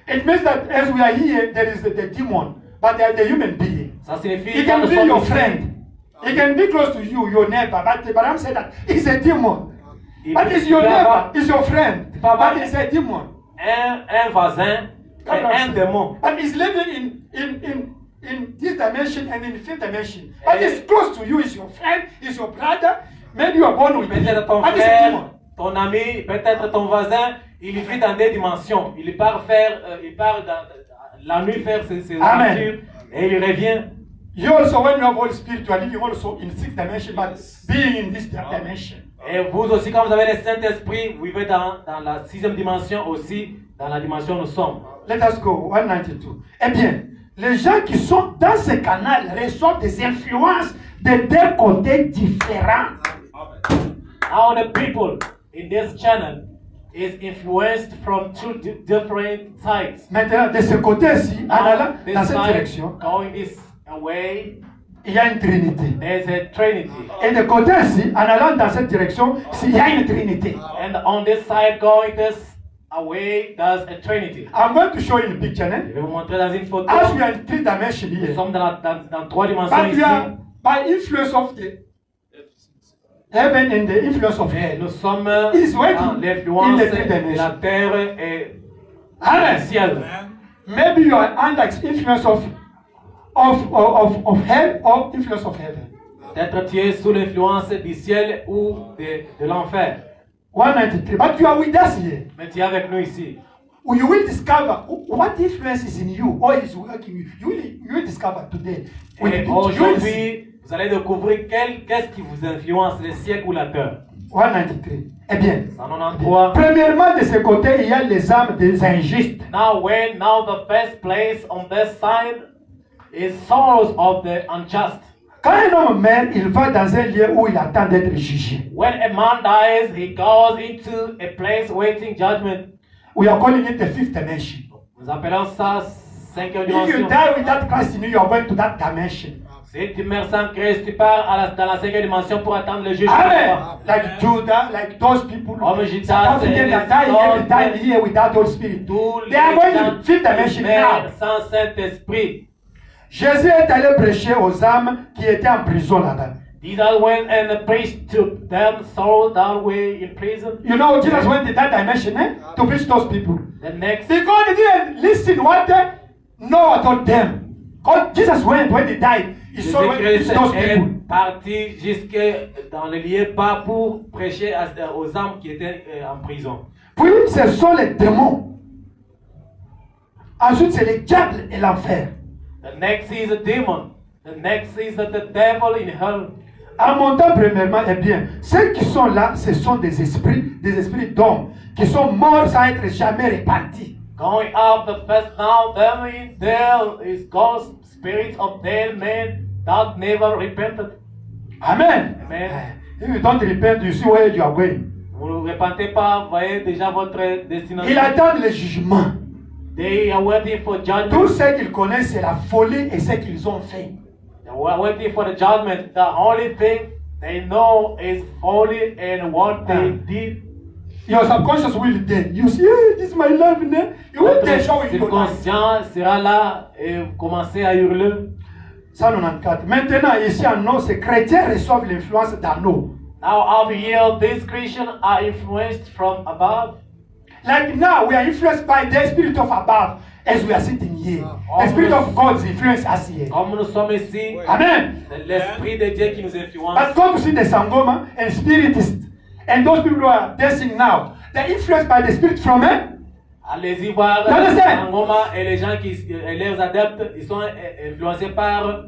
It means that as we are here, there is the demon, but they are the human being. Ça signifie He can be your friend. He can be close to you, your neighbor. But Abraham said that he's a demon. But he's your neighbor, he's your friend. But he's a demon. Un voisin et un démon. But he's living in this dimension and in the fifth dimension. But he's close to you, he's your friend, he's your brother. Maybe you are born with him. Peut-être ton But he's a frère, demon. ton ami, peut-être ton voisin, il vit dans des dimensions. Il part la nuit faire ses Amen. aventures et il revient. You also, when you have Holy Spirit, you are living also in sixth dimension, but being in this dimension. Et vous aussi, quand vous avez le Saint-Esprit, vous vivez dans la 6e dimension aussi, dans la dimension où nous sommes. Let us go, 192. Eh bien, les gens qui sont dans ce canal reçoivent des influences de deux côtés différents. Now the people in this channel is influenced from two different sides. Maintenant, de ce côté-ci, en allant This dans cette side, direction, going this away, il y a une trinité. there's a trinity. Et de côté-ci, en allant dans cette direction, il y a une trinité. And on this side, going this away, there's a trinity. I'm going to show you in the picture. Je vais vous montrer dans une photo. As we are in three dimensions Nous here, sommes dans 3 dimensions but ici. we are by influence of the heaven and the influence of Et hell. nous sommes He's dans working l'influence in the three de la dimensions. terre et du Amen. ciel. Maybe you are under influence of hell or influence of heaven. Peut-être tu es sous l'influence du ciel ou de l'enfer. 193. But you are with us here. Mais tu es avec nous ici. You will discover what influence is in you or is working. You will discover today. Et aujourd'hui, vous allez découvrir qu'est-ce qui vous influence, le ciel ou la terre. 193. Eh bien, 193. premièrement, de ce côté, il y a les âmes des injustes. Now the first place on this side is souls of the unjust. Quand un homme meurt, il va dans un lieu où il attend d'être jugé. When a man dies, he goes into a place waiting judgment. We are calling it the fifth dimension. Nous appelons ça cinquième If you dimension. die without Christ in you, you are going to that dimension. Si tu meurs sans Christ, tu pars dans la cinquième dimension pour attendre le jugement. Amen. Like Judah, like those people. Comme Judas, South Africans that die every time here without Holy Spirit. Tous They are going to gens the fifth dimension qui meurent now. sans Saint-Esprit. Jésus est allé prêcher aux âmes qui étaient en prison là-bas. Jesus went and preached to them souls that were in prison. You know, Jesus went to that dimension to preach those people. The next, Because they didn't listen what Noah told them. God, Jesus went when he died. He saw when he Jésus-Christ those est people. parti jusque dans le lieu pas pour prêcher aux âmes qui étaient en prison. Puis ce sont les démons. Ensuite, c'est le diable et l'enfer. The next is a demon. The next is the devil in hell. En montant premièrement, eh bien, ceux qui sont là, ce sont des esprits d'hommes, qui sont morts sans être jamais repentis. Going up the first now, there is God's spirit of dead men that never repented. Amen. Amen. If you don't repent, you see where you are going. Vous ne repentez pas, voyez déjà votre destination. Ils attendent le jugement. They are waiting for judgment. Tout ce qu'ils connaissent, c'est la folie et ce qu'ils ont fait. They were waiting for the judgment. The only thing they know is folly and what they did. Your subconscious will then. You see, hey, this is my love, né? You will then show it to Votre conscient sera là et vous commencez à hurler. 194. Maintenant, ici en nous, ces chrétiens reçoivent l'influence d'en nous. Now up here, these Christians are influenced from above. Like now, we are influenced by the spirit of above as we are sitting here. The spirit of God's influence us here. Comme nous sommes ici, Amen. c'est l'Esprit de Dieu qui nous influence. But go to see the Sangoma and spiritists. And those people who are dancing now, they're influenced by the spirit from him. Allez-y voir Sangoma et les gens et leurs adeptes, ils sont influencés par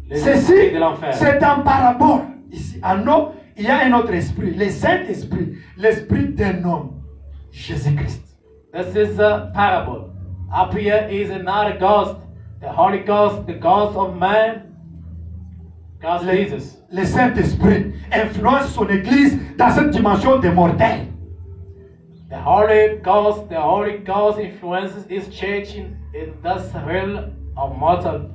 l'esprit de l'enfer. C'est un parabole. Ici, en nous, il y a un autre esprit, le Saint-Esprit, l'esprit d'un homme, Jésus-Christ. This is a parable. Up here is another ghost, the Holy Ghost, the ghost of man, God Jesus. Le Saint-Esprit influence son Église dans cette dimension des mortels. The Holy Ghost influences his church in this realm of mortal.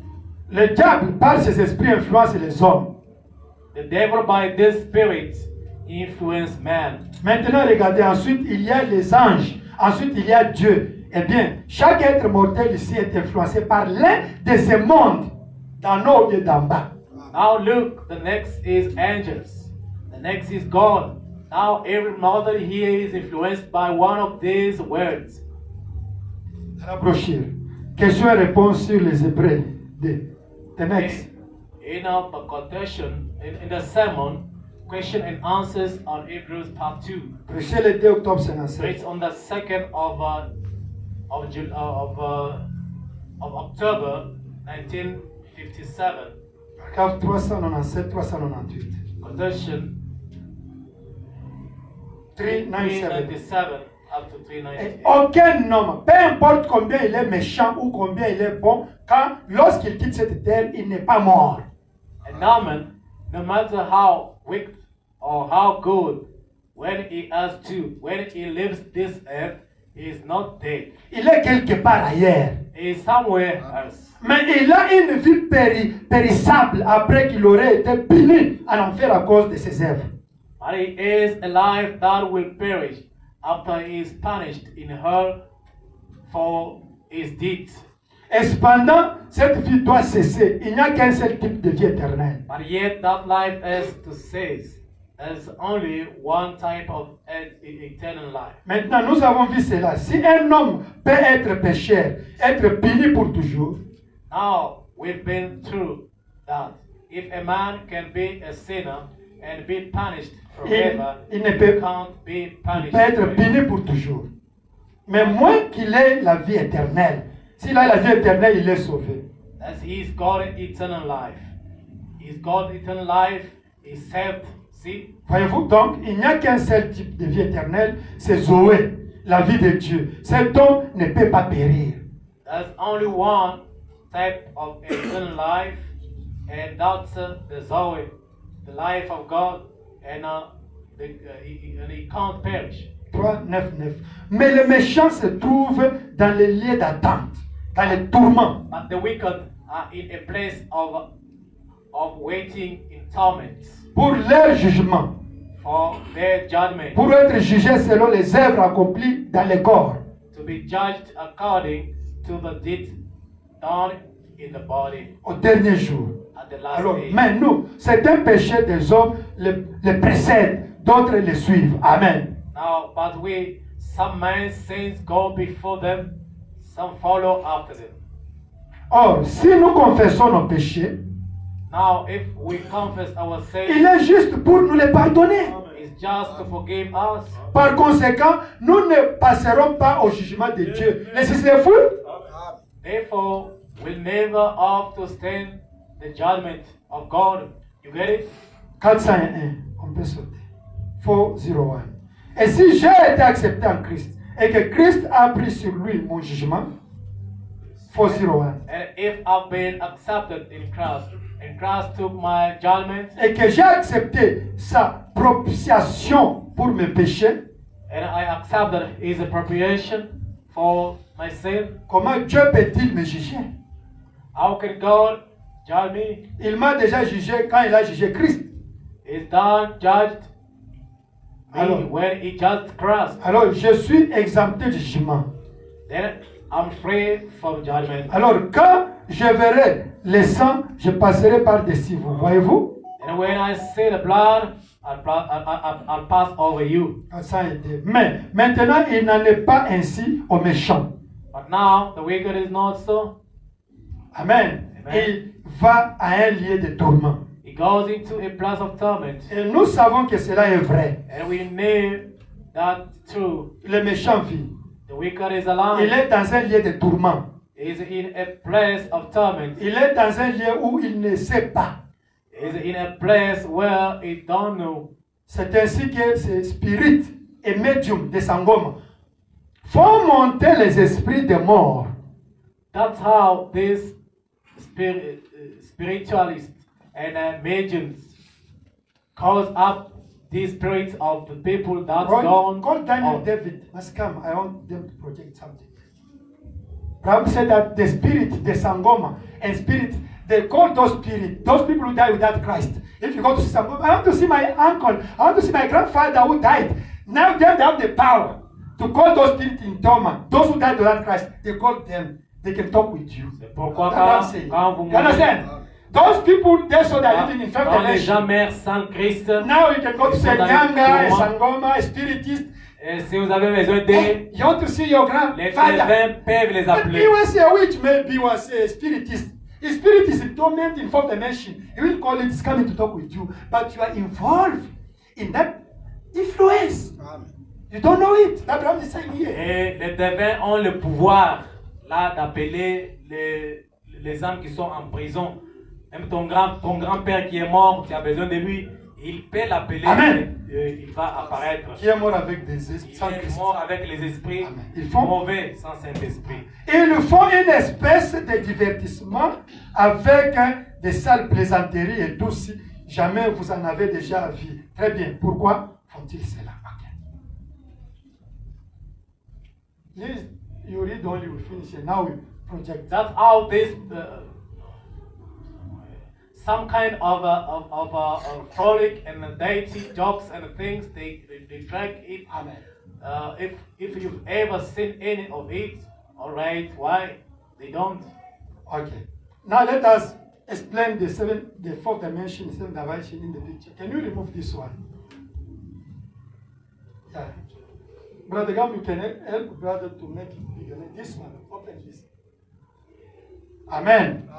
Le diable, par ses esprits, influence les hommes. The devil by this spirit influence man. Maintenant, regardez, ensuite il y a les anges, ensuite il y a Dieu. Eh bien, chaque être mortel ici est influencé par l'un de ces mondes, d'en haut et d'en bas. Now look, the next is angels. The next is God. Now every mother here is influenced by one of these words. La brochure. Question et réponse sur les Hébreux. The next. In the quotation, in the sermon, question and answers on Hebrews part 2. Prêché le 2 octobre 57. It's on the 2nd of October 1957. Paragraphe 397-398. Quotation 397 up to 398. Aucun homme, peu importe combien il est méchant ou combien il est bon, lorsqu'il quitte cette terre, il n'est pas mort. And no man, no matter how wicked or how good, when he leaves this earth, he is not dead. Il est quelque part ailleurs. He is somewhere else. Mais il a une vie périssable après qu'il aurait été puni en enfer à cause de ses œuvres. But he is a life that will perish after he is punished in hell for his deeds. Et cependant, cette vie doit cesser. Il n'y a qu'un seul type de vie éternelle. But yet that life is to cease. There's only one type of eternal life. Maintenant, nous avons vu cela. Si un homme peut être pécheur, être puni pour toujours, now we've been through that. If a man can be a sinner and be punished forever, il ne peut can't be punished être forever. puni pour toujours. Mais moins qu'il ait la vie éternelle, s'il a la vie éternelle, il est sauvé. As he's got eternal life. He's got eternal life, he's saved. See? Voyez-vous, donc, il n'y a qu'un seul type de vie éternelle, c'est Zoé, la vie de Dieu. Cet homme ne peut pas périr. There's only one type of eternal life, And that's the Zoe, the life of God, and he can't perish. 3, 9, 9. Mais les méchants se trouvent dans les lieux d'attente, dans les tourments. But the wicked are in a place of waiting in torment Pour leur jugement, for their judgment, pour être jugés selon les œuvres accomplies dans les corps. to be judged according to the deeds done in the body Au dernier jour. at the last Alors, day. mais nous, certains péchés des hommes les précèdent, d'autres les suivent. Amen. Now, but some men's sins go before them, some follow after them. Or, si nous confessons nos péchés, Now, if we confess our il sins, est juste pour nous les pardonner. it's just to forgive us. Par conséquent, nous ne passerons pas au jugement de Dieu. C'est fou. Therefore, we'll never have to stand the judgment of God. You get it? 401, on peut sauter. 401. Et si j'ai été accepté en Christ et que Christ a pris sur lui mon jugement, 401. And if I've been accepted in Christ, and Christ took my judgment, Et que j'ai accepté sa propitiation pour mes péchés, and I accepted His appropriation for my sin, comment Dieu peut-il me juger? how can God judge me? Il m'a déjà jugé quand il a jugé Christ. He's done judged me Alors- when He judged Christ. Alors je suis exempté du jugement. Then I'm free from judgment. Alors quand je verrai le sang, je passerai par-dessus vous. Voyez-vous? And when I see the blood, I'll pass over you. Ça a été. Mais maintenant, il n'en est pas ainsi aux méchants. But now the wicked is not so. Amen. Amen. Il va à un lieu de tourment. He goes into a place of torment. Et nous savons que cela est vrai. And we know that true. Le méchant vit. The wicked is Il alive. est dans un lieu de tourment. He is in a place of torment. Il est dans un lieu où il ne sait pas. He is in a place where he don't know. C'est ainsi que ces spirites et médiums de Sangoma font monter les esprits des morts. That's how these spiritualists and mediums cause up these spirits of the people that's gone. Call Daniel on. David must come. I want them to project something. Prabhupada said that the spirit, the Sangoma, and spirit, they call those spirits, those people who died without Christ. If you go to see Sangoma, I want to see my uncle, I want to see my grandfather who died. Now they have the power to call those spirits in torment. Those who died without Christ, they call them. They can talk with you. C'est pourquoi That's what I'm saying. You understand? Those people, they saw that living in Quand les gens dimension. meurent sans Christ, Now you can go to Ils sont dans les Senyanga, tourments. Sangoma, a spiritist. et si vous avez besoin Hey, d'aide, you want to see your les grandfather? devins peuvent les But appeler. he was a witch, maybe he was a spiritist. A spirit is in torment in fourth dimension. He will call it, he's coming to talk with you. But you are involved in that influence. Amen. You don't know it. That's what I'm saying here. Et les devins ont le pouvoir là d'appeler les âmes qui sont en prison. Même ton grand-père qui est mort, tu as besoin de lui, il peut l'appeler. Amen. Il va apparaître. Qui est mort avec des esprits Il sans est Christ. mort avec les esprits Amen. Ils font- mauvais sans Saint-Esprit. Et ils font une espèce de divertissement avec des sales plaisanteries et tout. Si jamais vous en avez déjà vu. Très bien. Pourquoi font-ils cela? Please, you read only, we finish it. Now we project. That's how this some kind of frolic and deity jokes and things they drag it. Amen. If you've ever seen any of it, all right, why they don't? Okay. Now let us explain the fourth dimension, seventh dimension in the picture. Can you remove this one? Yeah. Brother Gam, you can help brother to make it bigger. This one, open this. Amen.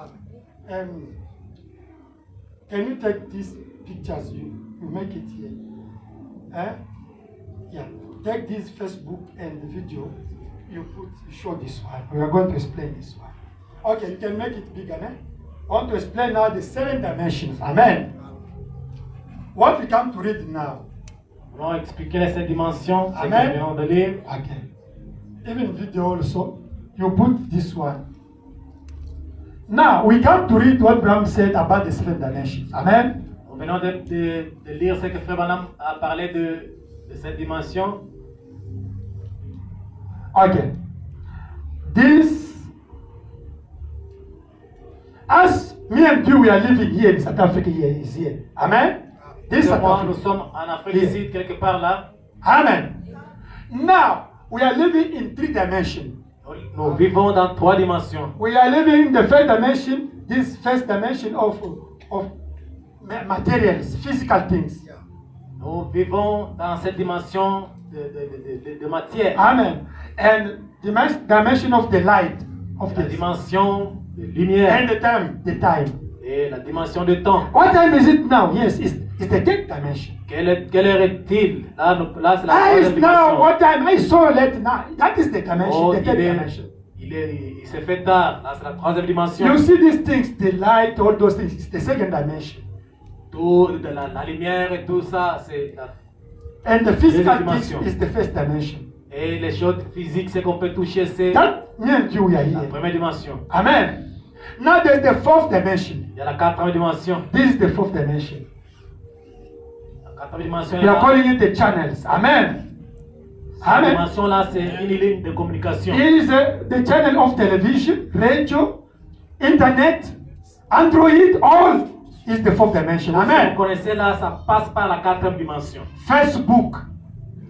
Can you take these pictures? You make it here. Yeah. Take this Facebook and the video. You show this one. We are going to explain this one. Okay, you can make it bigger. I want to explain now the 7 dimensions. Amen. What we come to read now. Nous allons expliquer les 7 dimensions, c'est Amen. que nous venons de lire. Okay. Even video also, you put this one. Now, we come to read what Branham said about the seven dimensions. Amen. Nous venons de lire ce que Frère Branham a parlé de cette dimension. Okay. This, as me and you, we are living here in South Africa, here is here. Amen. This South Nous Africa. sommes en Afrique ici, quelque part là. Amen. Now, we are living in 3 dimensions. Nous vivons dans 3 dimensions. We are living in the first dimension, this first dimension of materials, physical things. Nous vivons dans cette dimension de matière. Amen. And the dimension of the light, of La the dimension de lumière and the time. et la dimension de temps. What time is it now? Yes, it's the third dimension. Quelle heure est-il? Là, c'est la Ah, troisième it's now dimension. what time? I saw late now. That is the dimension, Oh, the third dimension. il s'est fait tard. Là, c'est la troisième dimension. You see these things, the light, all those things, it's the second dimension. Tout, la lumière et tout ça, c'est la... And the physical Deuxième things dimension. is the first dimension. Et les choses physiques, c'est qu'on peut toucher, c'est That me and you, we are la here. première dimension. Amen. Now there's the fourth dimension. Il y a la quatrième dimension. This is the fourth dimension. La quatrième dimension est We are là. calling it the channels. Amen. Cette Amen. dimension là, c'est une ligne de communication. It is the channel of television, radio, internet, Android, all is the fourth dimension. Si vous Amen. connaissez là, ça passe par la quatrième dimension. Facebook.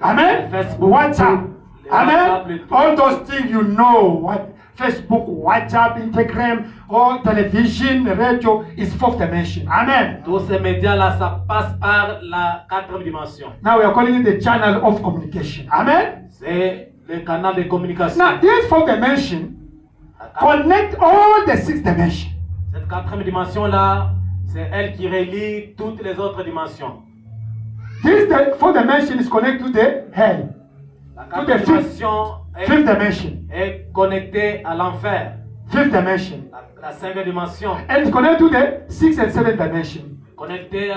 Amen. Facebook. WhatsApp. Les WhatsApp, Amen. les tout. All those things you know. What Facebook, WhatsApp, Instagram, all television, radio is fourth dimension. Amen. Tous ces médias là, ça passe par la quatrième dimension. Now we are calling it the channel of communication. Amen. C'est le canal de communication. Now this fourth dimension connect all the six dimensions. Cette quatrième dimension là, c'est elle qui relie toutes les autres dimensions. This fourth dimension is connected to the hell. La To quatrième the dimension fifth dimension. est connectée à l'enfer. Fifth dimension. La cinquième dimension And it's connected to the sixth and seventh dimension. connectée à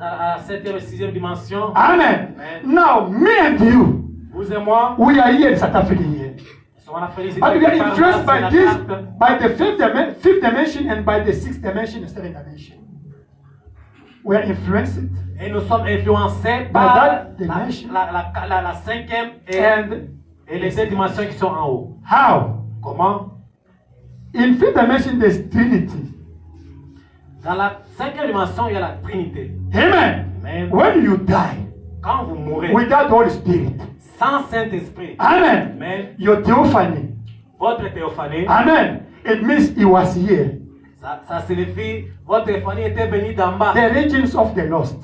la septième et sixième dimension. Amen. Amen. Now, me and you, Vous et moi, we are here in South Africa here. nous sommes en Afrique ici. But we are quelque part, influenced là, by c'est la this, carte. by the fifth dimension and by the sixth dimension and seventh dimension. We are influenced. Et nous sommes influencés By par that dimension. la cinquième And et les deux dimensions qui sont en haut. how? Comment? In fifth dimension, there's Trinity. Dans la cinquième dimension, il y a la Trinité. Amen. Amen. When you die Quand vous mourrez without Holy Spirit, sans Saint-Esprit, Amen. Amen, Your theophany, votre théophanie, Amen. It means he was here. ça signifie votre théophanie était venue d'en bas. The regions of the lost.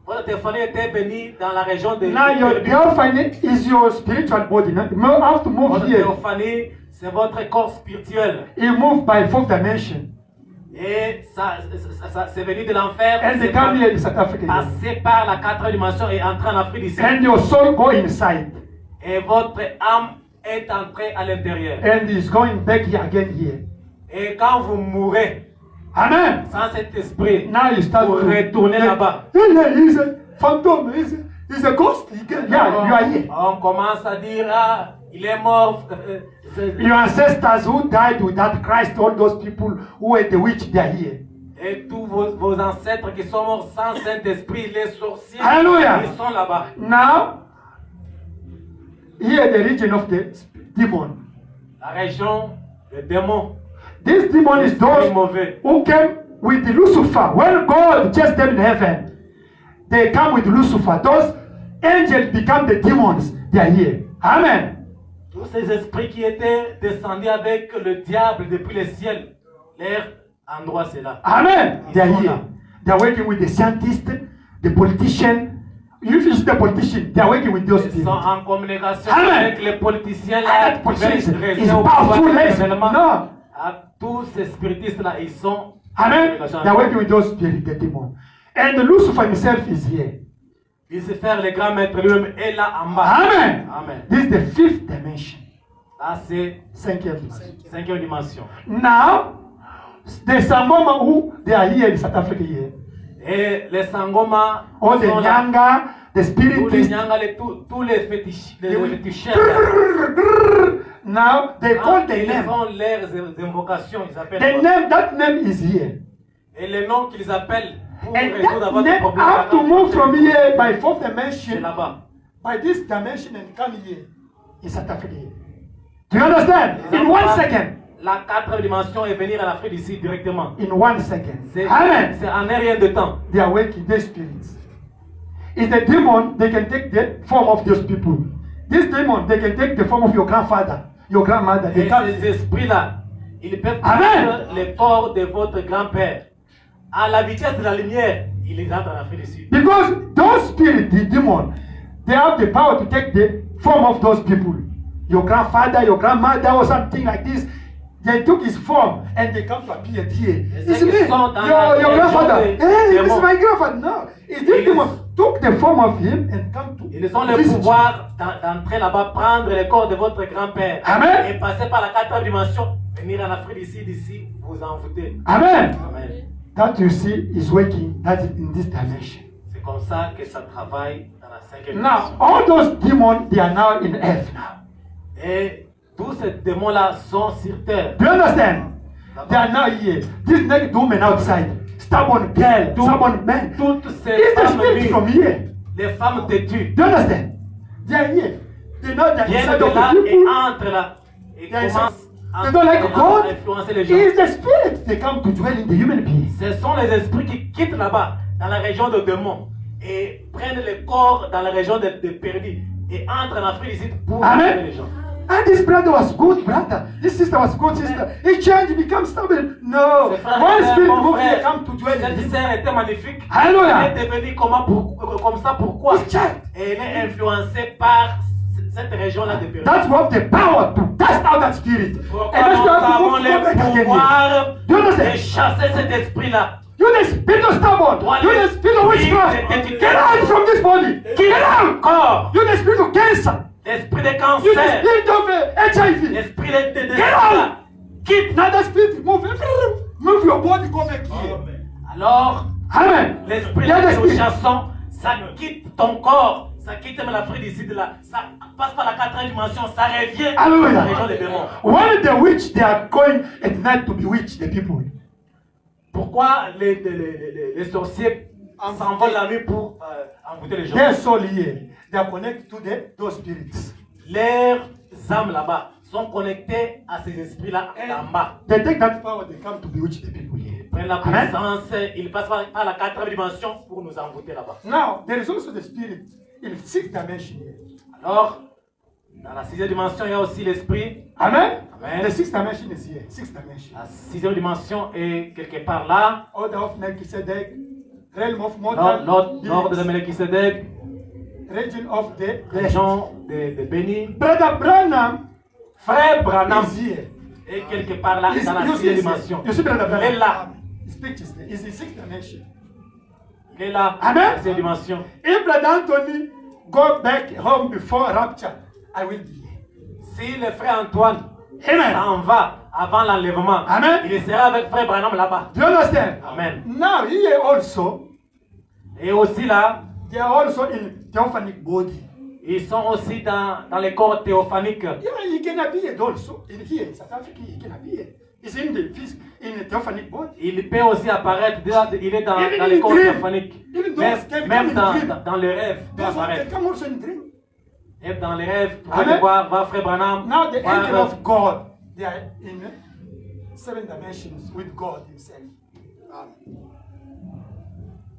Votre théophanie était venue dans la région de Now your theophany is your spiritual body. Now you have to move Votre here. théophanie, c'est votre corps spirituel. You move by fourth dimension. Et ça c'est venu de l'enfer. And they C'est come here in South Africa. passé par la quatrième dimension et entré en Afrique d'ici. And your soul go inside. Et votre âme est entrée à l'intérieur. And is going back here again here. Et quand vous mourrez Amen. sans cet esprit, Now you start vous retournez là-bas. He's a phantom. He's a ghost. Yeah, you are here. On commence à dire, ah, il est mort. Your ancestors who died without Christ, all those people who were the witch, they are here. Et tous vos ancêtres qui sont morts sans Saint-Esprit, les sorciers, Alléluia. ils sont là-bas. Now, here the region of the demon. La région des démons. This demon is those mauvais. who came with Lucifer. When God chased them in heaven, they come with Lucifer. Those angels become the demons. They are here. Amen. Tous ces esprits qui étaient descendus avec le diable depuis le ciel, leur endroit c'est là. Amen. They are Ils sont here. là. They are working with the scientists, the politician. If you see the politician, they are working with those Ils sont people. en communication Amen. avec les politiciens And là, that qui politician veulent is rester au powerful. pouvoir Yes. éternellement. No. À tous ces spiritistes là, ils sont Amen. en communication They are avec working with those spirits, the demon. And Lucifer himself is here. Lucifer, le grand maître lui-même, est là en bas. Amen. Amen. This is the fifth dimension. Là, c'est Cinquième dimension. cinquième dimension. Now, the Sangoma who they are here in South Africa here. Et les Sangoma, All the sont là. Nyanga, the Tous les spiritists, Nyanga, tous les féticheurs, Now they call the Ils name. font leurs invocations, ils appellent. The name, that name is here. Et le nom qu'ils appellent pour And résoudre that votre name problème, have to move from here by fourth c'est dimension, là-bas. by this dimension and come here in South Africa. Do you understand? In 1 second. La quatrième dimension est venir en Afrique d'ici directement. In 1 second. C'est Amen. c'est en un rien de temps. They are waking their spirits. If the demon, they can take the form of those people. This demon, they can take the form of your grandfather, your grandmother. They Et can. ces esprits-là, ils peuvent Amen. prendre le corps de votre grand-père. À la vitesse de la lumière, ils les entrent en Afrique du Sud. Because those spirits, the demon, they have the power to take the form of those people. Your grandfather, your grandmother, or something like this. They took his form and they come to appear here. It's ceux me, qui sont dans your la grandfather. région des Hey, this is démons. my grandfather. No, it's this Ils- demon took the form of him and come to Ils ont le visit you. pouvoir d'entrer là-bas, prendre le corps de votre grand-père Amen. et passer par la quatrième dimension, venir en Afrique d'ici, vous envoûter. Amen. Amen. That you see is working. That is in this dimension. C'est comme ça que ça travaille dans la cinquième Now, dimension. all those demons, they are now in earth now. Et tous ces démons-là sont sur terre. Do you understand? They are now here. This naked woman outside, stubborn girl, stubborn man. Toutes ces It's the femmes spirit from libres, here. les femmes têtues, Do you understand? They are here. They know that viennent inside de of là the et people. entrent là. Et They are inside. commencent They don't like God. à influencer les gens. It is the spirit. They come to dwell in the human being. Ce sont les esprits qui quittent là-bas, dans la région de démons, et prennent le corps dans la région de perdus, et entrent en Afrique d'ici pour Amen. influencer les gens. And this brother was good brother. This sister was good sister. He changed, become stubborn. No. Ses frères One étaient spirit bons moved here, frères. come to dwell in Cette him. sœur était magnifique. Hallelujah. Elle est devenue comme ça, pourquoi? It's changed. Et elle est influencée par cette région-là de perdus. That's what the power to cast out that spirit. Pourquoi And that's nous why avons we go back le again. pouvoir Do you de understand? chasser cet esprit-là. You the spirit of stubborn. You the spirit of witchcraft. Get out from this body. Get out. Corps, You the spirit of cancer. l'esprit de You the cancer, spirit of HIV. l'esprit de Get out. sida. Quitte. Now the spirit move. Move your body. Go back here. Alors, Amen. l'esprit Yeah, the que nous spirit. chassons, ça quitte ton corps, ça quitte même l'Afrique d'ici de là, ça passe par la quatrième dimension, ça revient dans la région des démons. When the witch, they are going at night to bewitch the people. Pourquoi les sorciers s'envolent la nuit pour envoûter les gens? Their soul here, they are connected to those spirits. Leurs âmes là-bas sont connectées à ces esprits-là en bas. They take that power, they come to bewitch the people here. Ils prennent la Amen. puissance, ils passent par la quatrième dimension pour nous envoûter là-bas. Now, there is also the spirit in 6th dimension here. Alors, dans la sixième dimension, il y a aussi l'esprit. Amen? Amen. The 6th dimension is here. 6th dimension. La sixième dimension est quelque part là. Order of Melchizedek, realm of mortal, L'ordre de Melchisedec, region of the blessed. région de béni. Brother Branham Frère Branham is here. est quelque part là dans la You sixième see, dimension. you see Brother Il est Branham? là. His pictures there. He's in 6th dimension. Il est là. Amen. Dans la sixième dimension. If Brother Anthony go back home before rapture, I will be here. Si le frère Antoine Amen. s'en va avant l'enlèvement, Amen. il sera avec frère Branham là-bas. Do you understand? Amen. Now here also, Et aussi là, they are also in theophanic body. ils sont aussi dans les corps théophaniques. Yeah, he can appear also in here in South Africa. He can appear. He's in the theophanic body. Il peut aussi apparaître, il est dans Even les in corps dream. théophaniques. Even those can Même come in dream. dans les rêves, il peut Those one apparaître. can come also in dream. Et dans les rêves, vous Amen. pouvez voir frère Branham. Now the voir, angel of God, they are in 7 dimensions with God himself.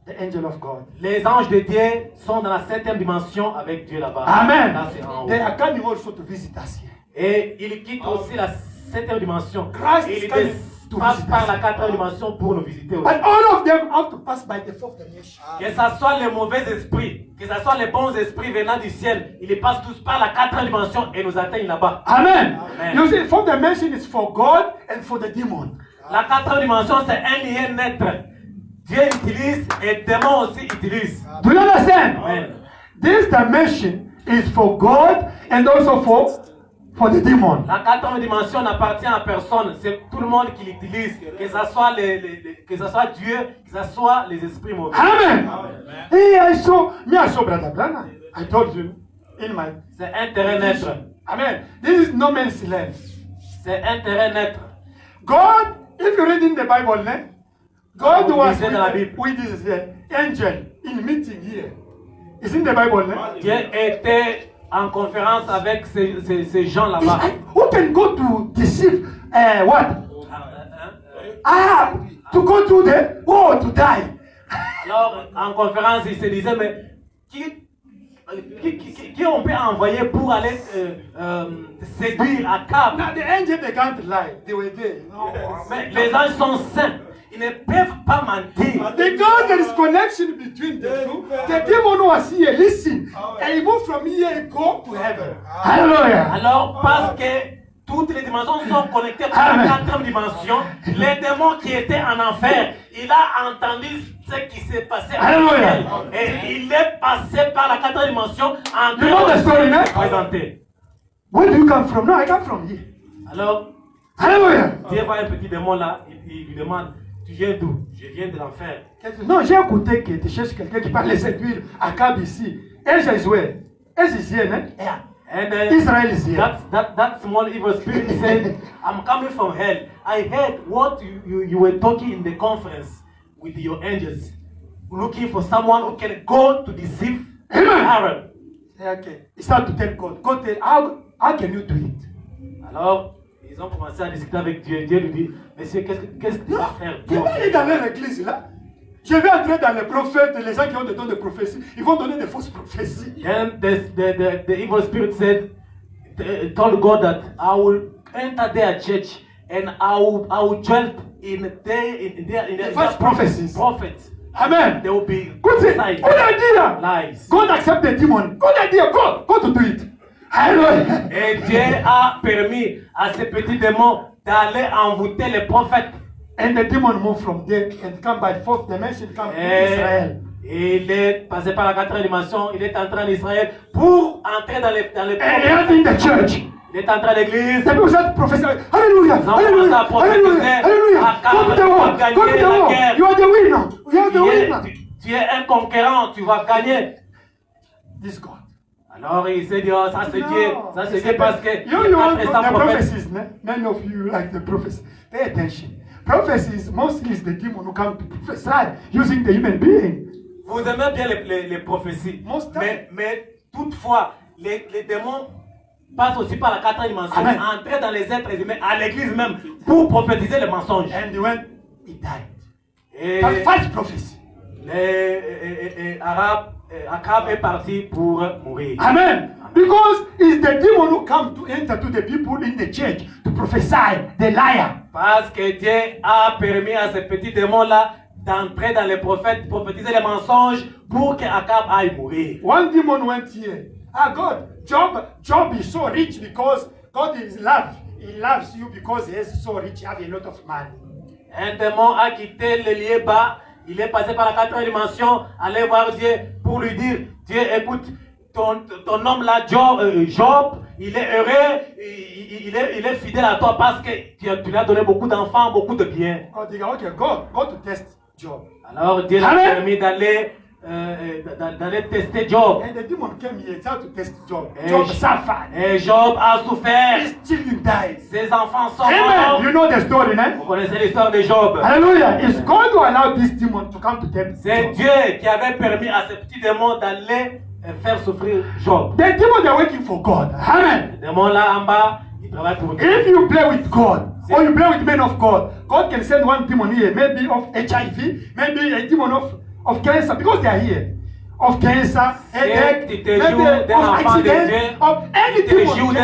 The angel of God. Les anges de Dieu sont dans la septième dimension avec Dieu là-bas. Amen. Là, c'est en haut. They are coming also to visit us here. Et il quitte aussi la septième dimension. Christ Et is il coming to passe visit par us. la quatrième dimension pour nous visiter aussi. But all of them have to pass by the 4th dimension. Que ce soit les mauvais esprits, que ce soit les bons esprits venant du ciel, ils passent tous par la quatrième dimension et nous atteignent là-bas. Amen. Amen. You see, 4th dimension is for God and for the demon. La quatrième dimension, c'est un lien net. Dieu utilise et démon aussi utilise. Do you understand? Amen. This dimension is for God and also for the demon. La quatrième dimension n'appartient à personne, c'est tout le monde qui l'utilise, que ce soit que ce soit Dieu, que ce soit les esprits mauvais. Amen. Hey, I saw Brother Branham. I told you in my. C'est un terrain neutre. Amen. This is no man's land. C'est un terrain neutre. God, if you read in the Bible, God was lisez dans la Bible. with his angel in meeting here. It's in the Bible, Dieu était en conférence avec ces gens là-bas. Who can go to deceive what? To go to the to die. Alors, en conférence, il se disait, mais qui on peut envoyer pour aller séduire Akab? Now the angel they can't lie. They were there. Mais les anges sont saints. Ils ne peuvent pas mentir. Because there is connection between the two. The demon was here, listen, and he moved from here and go to heaven. Hallelujah. Alors, parce que toutes les dimensions sont connectées par la quatrième dimension, les démons qui étaient en enfer, il a entendu ce qui s'est passé en ciel. Et il est passé par la quatrième dimension en train de se présenter. Where do you come from? No, I come from here. Alors, Hallelujah. Dieu voit un petit démon là, il lui demande, tu viens d'où? Je viens de l'enfer. Non, j'ai écouté que tu cherches quelqu'un qui parle les séduire à Akab ici. Ezra is where? Ezra is here, né? Yeah. And Israel is here. that small evil spirit said, I'm coming from hell. I heard what you were talking in the conference with your angels, looking for someone who can go to deceive Aaron. Okay. He started to tell God, God, how can you do it? Alors, ils ont commencé à discuter avec Dieu. Dieu lui dit, Monsieur, qu'est-ce que tu vas faire? Tu vas aller dans leur église là. Je vais entrer dans les prophètes, les gens qui ont des dons de prophétie. Ils vont donner des fausses prophéties. And the evil spirit said, told God that I will enter their church and I will dwell in their false prophecies. Prophets. Amen. They will be Good idea. Lies. God accept the demon. Good idea. Go to do it. Hallelujah. Et Dieu a permis à ces petits démons d'aller envoûter les prophètes. And the demon moved from there and come by fourth dimension, come to Israel. Il est passé par la quatrième dimension, il est entré en Israël pour entrer dans les and in the church. Il est entré à l'église. C'est pour ça que professeur. Alléluia. Alléluia. Alléluia. Alléluia. Go to the war. You are the winner. You are the winner. Tu es un conquérant, tu vas gagner. This God. Alors il s'est dit, oh, ça c'est Dieu. Ça c'est Dieu parce que you want the prophecies, many of you like the prophecy. Pay attention. Prophecies mostly is the demon who come to prophesy using the human being. Vous aimez bien les prophéties. Mais toutefois, les démons passent aussi par la quatrième dimension, entrer dans les êtres humains, à l'église même, pour prophétiser les mensonges. And when he died. Et false prophecy. Akab est parti pour mourir. Amen. Because it's the demon who come to enter to the people in the church to prophesy, the liar. Parce que Dieu a permis à ces petits démons-là d'entrer dans les prophètes, prophétiser les mensonges pour que Akab aille mourir. One demon went here. God, Job is so rich because God is love. He loves you because he is so rich, he has a lot of money. Un démon a quitté le lieu bas. Il est passé par la quatrième dimension, aller voir Dieu pour lui dire, Dieu, écoute, ton homme là, Job, il est heureux, il est fidèle à toi parce que tu lui as donné beaucoup d'enfants, beaucoup de biens. Oh, okay, go to test Job. Alors Dieu l'a permis d'aller tester Job. And the demon came here to test Job. Job suffered. Et Job a souffert. His children died. Ses enfants sont morts. You know the story, né? Vous connaissez l'histoire de Job. Hallelujah. Is God to allow this demon to come to them? C'est Dieu qui avait permis à ces petits démons d'aller faire souffrir Job. The demons are working for God. Amen. Les démons là en bas, ils travaillent pour Dieu. If you play with God, or you play with men of God, God can send one demon here, maybe of HIV, maybe a demon of cancer, because they are here. Of cancer, headache, maybe of accident, of any demon.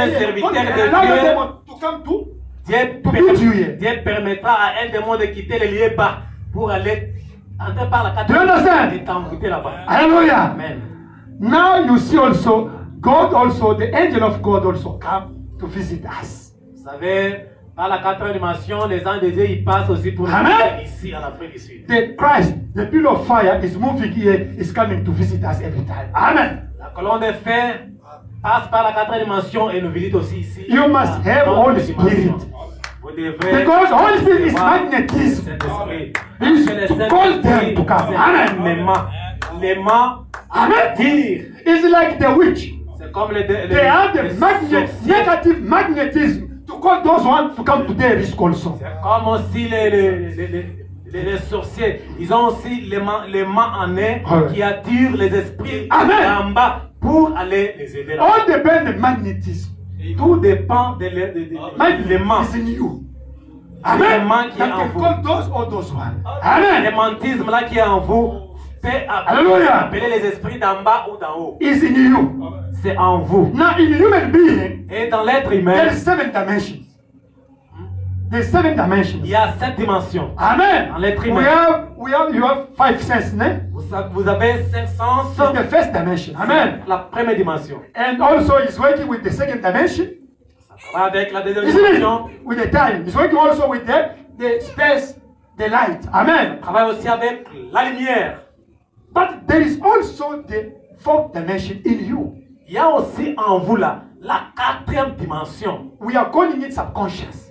God can allow the demon to come to beat you here. Dieu permettra à un démon de quitter le lieu bas pour aller entrer par la quatrième et t'envoûter là-bas. Hallelujah. Amen. Now you see also, God also, the angel of God also come to visit us. Vous savez, par la quatrième dimension, les anges de Dieu, ils passent aussi pour nous ici en Afrique du Sud. The Christ, the pillar of fire is moving here, is coming to visit us every time. Amen. La colonne de feu passe par la quatrième dimension et nous visite aussi ici. You must have Holy Spirit. Vous devrez because Holy Spirit is magnetism. It's to cause them to come. Amen. Les mains Amen. dire. It's like the witch. C'est comme les They have the negative magnetism to call those ones to come to their risk also. C'est comme aussi les sorciers. Ils ont aussi les mains en nez qui attirent les esprits en bas pour aller les aider là. All depend on magnetism. Tout dépend des mains. Is in you. Amen. Les mains qui That est en can vous. call those or those ones. Amen. Le mentisme là qui est en vous peut Alléluia. appeler les esprits d'en bas ou d'en haut. Is in you. C'est en vous. Now in human being, Et dans l'être there humain, is 7 dimensions. There's 7 dimensions. il y a 7 dimensions. Amen. Dans l'être humain. You have 5 senses, ne? Vous avez 5 sens. It's the first dimension. Amen. La première dimension. And also he's working with the second dimension. Ça va avec la deuxième Isn't dimension. it? With the time. He's working also with the space, the light. Amen. Ça travaille aussi avec la lumière. But there is also the fourth dimension in you. Il y a aussi en vous là la 4e dimension. We are calling it subconscious.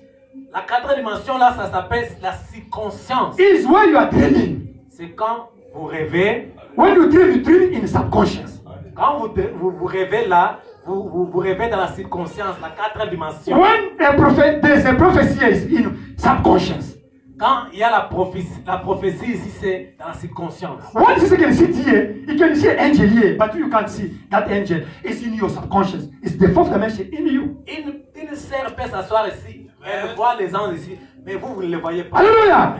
La 4e dimension là, ça s'appelle la subconscience. It is where you are dreaming. C'est quand vous rêvez. When you dream in subconscious. Quand vous rêvez là, vous rêvez dans la subconscience, la 4e dimension. When there's a prophecy is in subconscious. Quand il y a la prophétie ici, c'est dans la subconscience. One sister can sit here, you can see an angel here, but you can't see that angel. It's in your subconscious. It's the fourth dimension in you. Une sœur peut s'asseoir ici, elle voit les anges ici, mais vous ne les voyez pas. Hallelujah!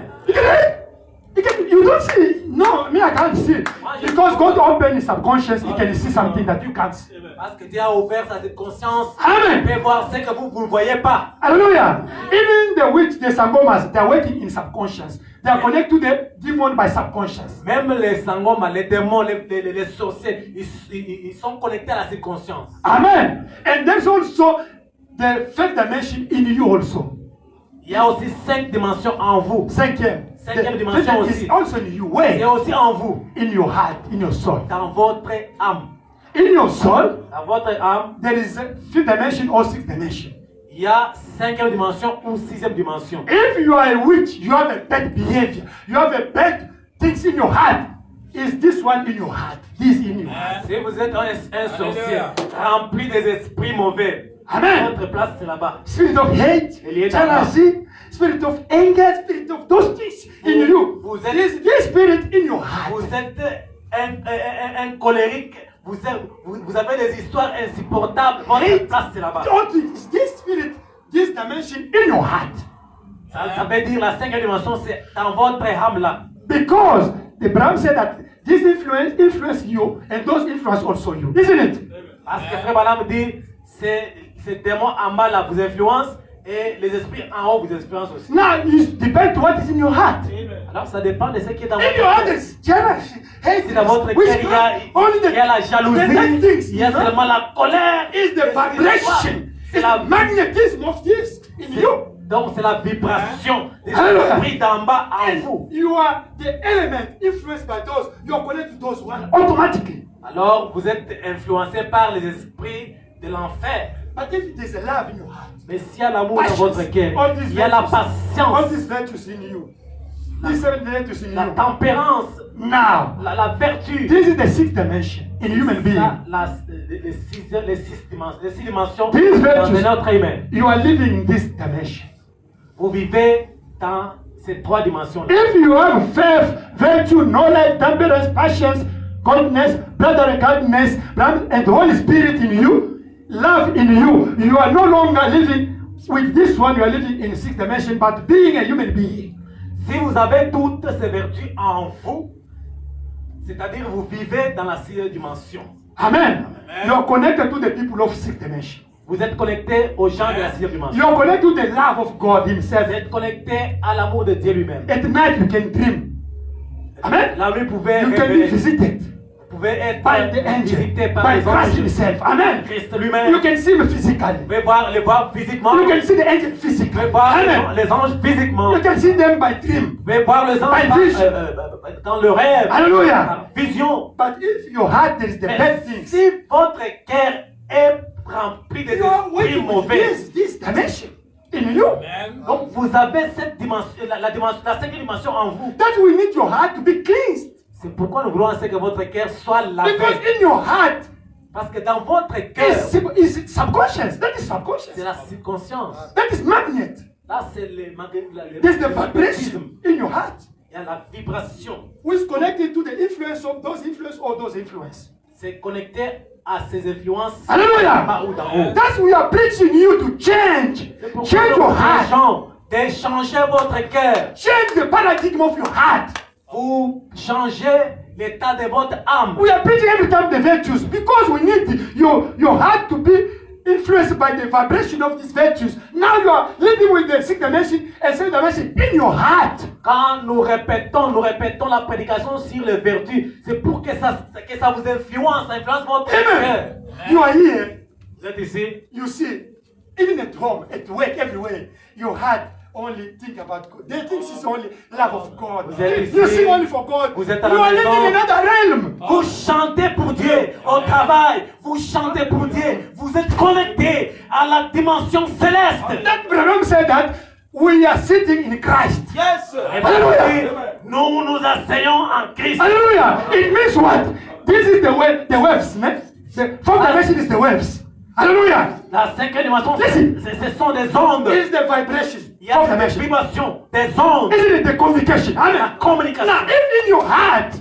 You don't see. No, me I can't see. Because God opened his subconscious, he can see something that you can't see. Parce que Dieu a ouvert sa subconscience. Amen. Il peut voir ce que vous ne voyez pas. Hallelujah! Even the witch, the sangomas, they are working in subconscious. They are connected to the demon by subconscious. Même les sangomas, les démons, les sorciers, ils sont connectés à la subconscience. Amen. And there's also the fifth dimension in you also. Il y a aussi 5 dimensions en vous. Cinquième dimension is aussi. also in you. C'est Where? aussi en vous. In your heart, in your soul. Dans votre âme. In your soul, Dans votre âme, there is a fifth dimension or sixth dimension. il y a 5e dimension ou 6e dimension. If you are a witch, you have a bad behavior. You have a bad things in your heart. Is this one in your heart? This in your heart. Si vous êtes un sorcier rempli des esprits mauvais, Amen. votre place c'est là-bas. Spirit of hate, jealousy, spirit of anger, spirit of those things in you. Vous êtes, This spirit in your heart. vous êtes un colérique. Vous avez des histoires insupportables. Votre place c'est là-bas. Don't this spirit, this dimension in your heart. Ça veut dire la 5e dimension, c'est dans votre âme là. Because the Bible said that this influence you and those influence also you, isn't it? Parce que Frère Balaam dit, ces démons en bas là vous influencent et les esprits en haut vous influencent aussi. Now it depends what is in your heart. Alors ça dépend de ce qui est dans If votre your heart cœur. is jealous, hate, Si dans votre cœur il y a la jalousie, il y a seulement la colère, is the vibration, c'est is la the magnetism of this in you. Donc c'est la vibration des Alléluia. esprits d'en bas en And vous. you are the element influenced by those. You are connected to those ones automatically. Alors vous êtes influencé par les esprits de l'enfer. But if there's a love in your heart, Mais s'il y a l'amour dans votre cœur, il y a la all patience, these virtues in you, these 7 virtues in la you. tempérance, Now, la vertu. this is the sixth dimension in human being. Les six dimensions These dans virtues, notre humain. you are living in this dimension. Vous vivez dans ces 3 dimensions. If you have faith, virtue, knowledge, temperance, patience, goodness, brotherly kindness, and the Holy Spirit in you, love in you, you are no longer living with this one, you are living in 6th dimension, but being a human being. Si vous avez toutes ces vertus en vous, c'est-à-dire vous vivez dans la 6e dimension. Amen. You are connected to the people of 6th dimension. Vous êtes connecté aux gens de la 6e You dimension. are connected to the love of God Himself. Vous êtes connecté à l'amour de Dieu lui-même. At night you can dream. Amen. La nuit, vous pouvez You can be rêver. visited Vous pouvez être by the angel, visité par by les Christ anges. Himself. Amen. Christ lui-même. You can see Him physically. Vous pouvez les voir physiquement. You Vous can see the angel pouvez physically. voir Amen. les anges physiquement. You Vous can see them by dream. pouvez voir les anges By vision. dans le rêve. Hallelujah. Par vision. But if your heart there is the Mais bad things, si votre cœur est rempli des you are esprits waiting with mauvais, this dimension in you. donc vous avez cette dimension, la 5e dimension en vous. That we need your heart to be cleansed. C'est pourquoi nous voulons que votre cœur soit lavé. Because in your heart, Parce que dans votre cœur, is subconscious. That is subconscious. c'est la subconscience. That is magnet. Là, c'est There's the vibration in your heart. Il y a la vibration. Who is connected to the influence of those influence or those influence. C'est connecté à ces influences. Hallelujah. Bas ou d'en haut. That's we are preaching you to change. C'est pourquoi Change nous your heart. prêchons d'échanger votre cœur. Change the paradigm of your heart. Vous changez l'état de votre âme. We are preaching every time the virtues because we need your heart to be influenced by the vibration of these virtues. Now you are living with the sixth dimension and seventh dimension in your heart. Quand nous répétons la prédication sur les vertus, c'est pour que ça vous influence votre cœur. Amen. You are here. Vous êtes ici. You see, even at home, at work, everywhere, your heart only think about God. They think it's only love of God. Vous êtes ici. You sing only for God. Vous êtes à You la are living maison. in another realm. Vous chantez pour Dieu au travail. Vous chantez pour Dieu. Vous êtes connecté à la dimension céleste. That Branham said that we are sitting in Christ. Yes. Et Hallelujah. nous enseignons en Christ. Hallelujah. It means what? This is the way, the waves. The fourth dimension is the waves. Hallelujah. La cinquième dimension, Listen. ce sont des ondes. It's the vibration. Il y a Fourth des dimension. vibrations, des ondes, Isn't it the communication? la Amen. communication. Now, if in your heart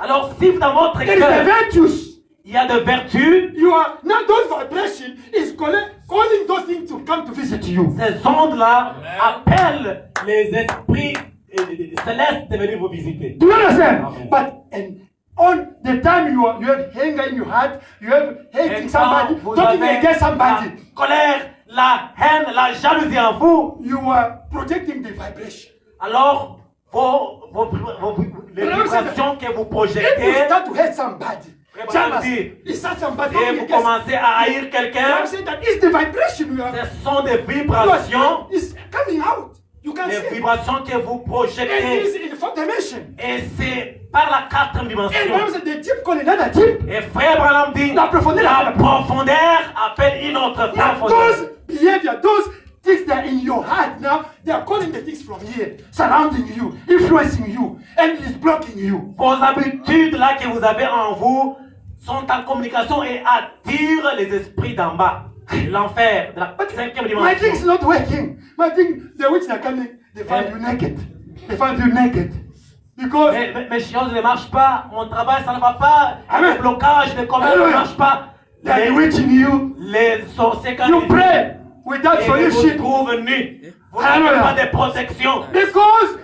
Alors, si dans votre there is the cœur, virtues, il y a de vertus, you are now those vibrations is calling those things to come to visit you. ces ondes-là appellent les esprits célestes de venir vous visiter. Do you understand? Amen. But on the time you have anger in your heart, you have hating Et somebody, quand vous talking avez against somebody, la colère, la haine, la jalousie en vous, you are projecting the vibration. alors les vibrations que vous If you projetez, start to hate somebody, jealousy, is that somebody et vous commencez à haïr quelqu'un, I'm saying that it's the vibration you are. ce sont des vibrations, It's coming out. You can les see it. vibrations que vous It projetez. is in the fourth dimension. Et c'est par la quatrième And dimension. Bible said the deep call another deep. Et frère Branham dit, La profondeur. la profondeur appelle une autre Now profondeur. those behavior, those things that are in your heart now, they are calling the things from here, surrounding you, influencing you, and it is blocking you. Vos habitudes là que vous avez en vous sont en communication et attirent les esprits d'en bas. L'enfer, de la cinquième My thing is dimension. not working. My thing, the witches are coming, they find you naked. They find you naked. Because Mes choses ne marchent pas, mon travail ça ne va pas, Amen. le blocage de commerce ne Hallelujah. marche pas. they are bewitching you. Les sorciers quand You ils pray without et vous solution. trouvent nus. Vous n'avez Hallelujah. pas de protection. Because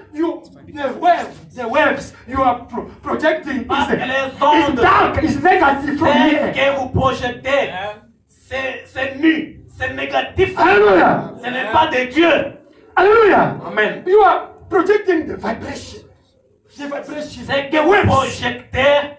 the waves you are projecting Parce que les is ondes, dark, is negative from celles here. que vous projetez, c'est nu, c'est négatif. Hallelujah. Ce n'est pas de Dieu. Hallelujah. Amen. You are projecting the vibration. The vibration. Ce que The vous waves. projetez,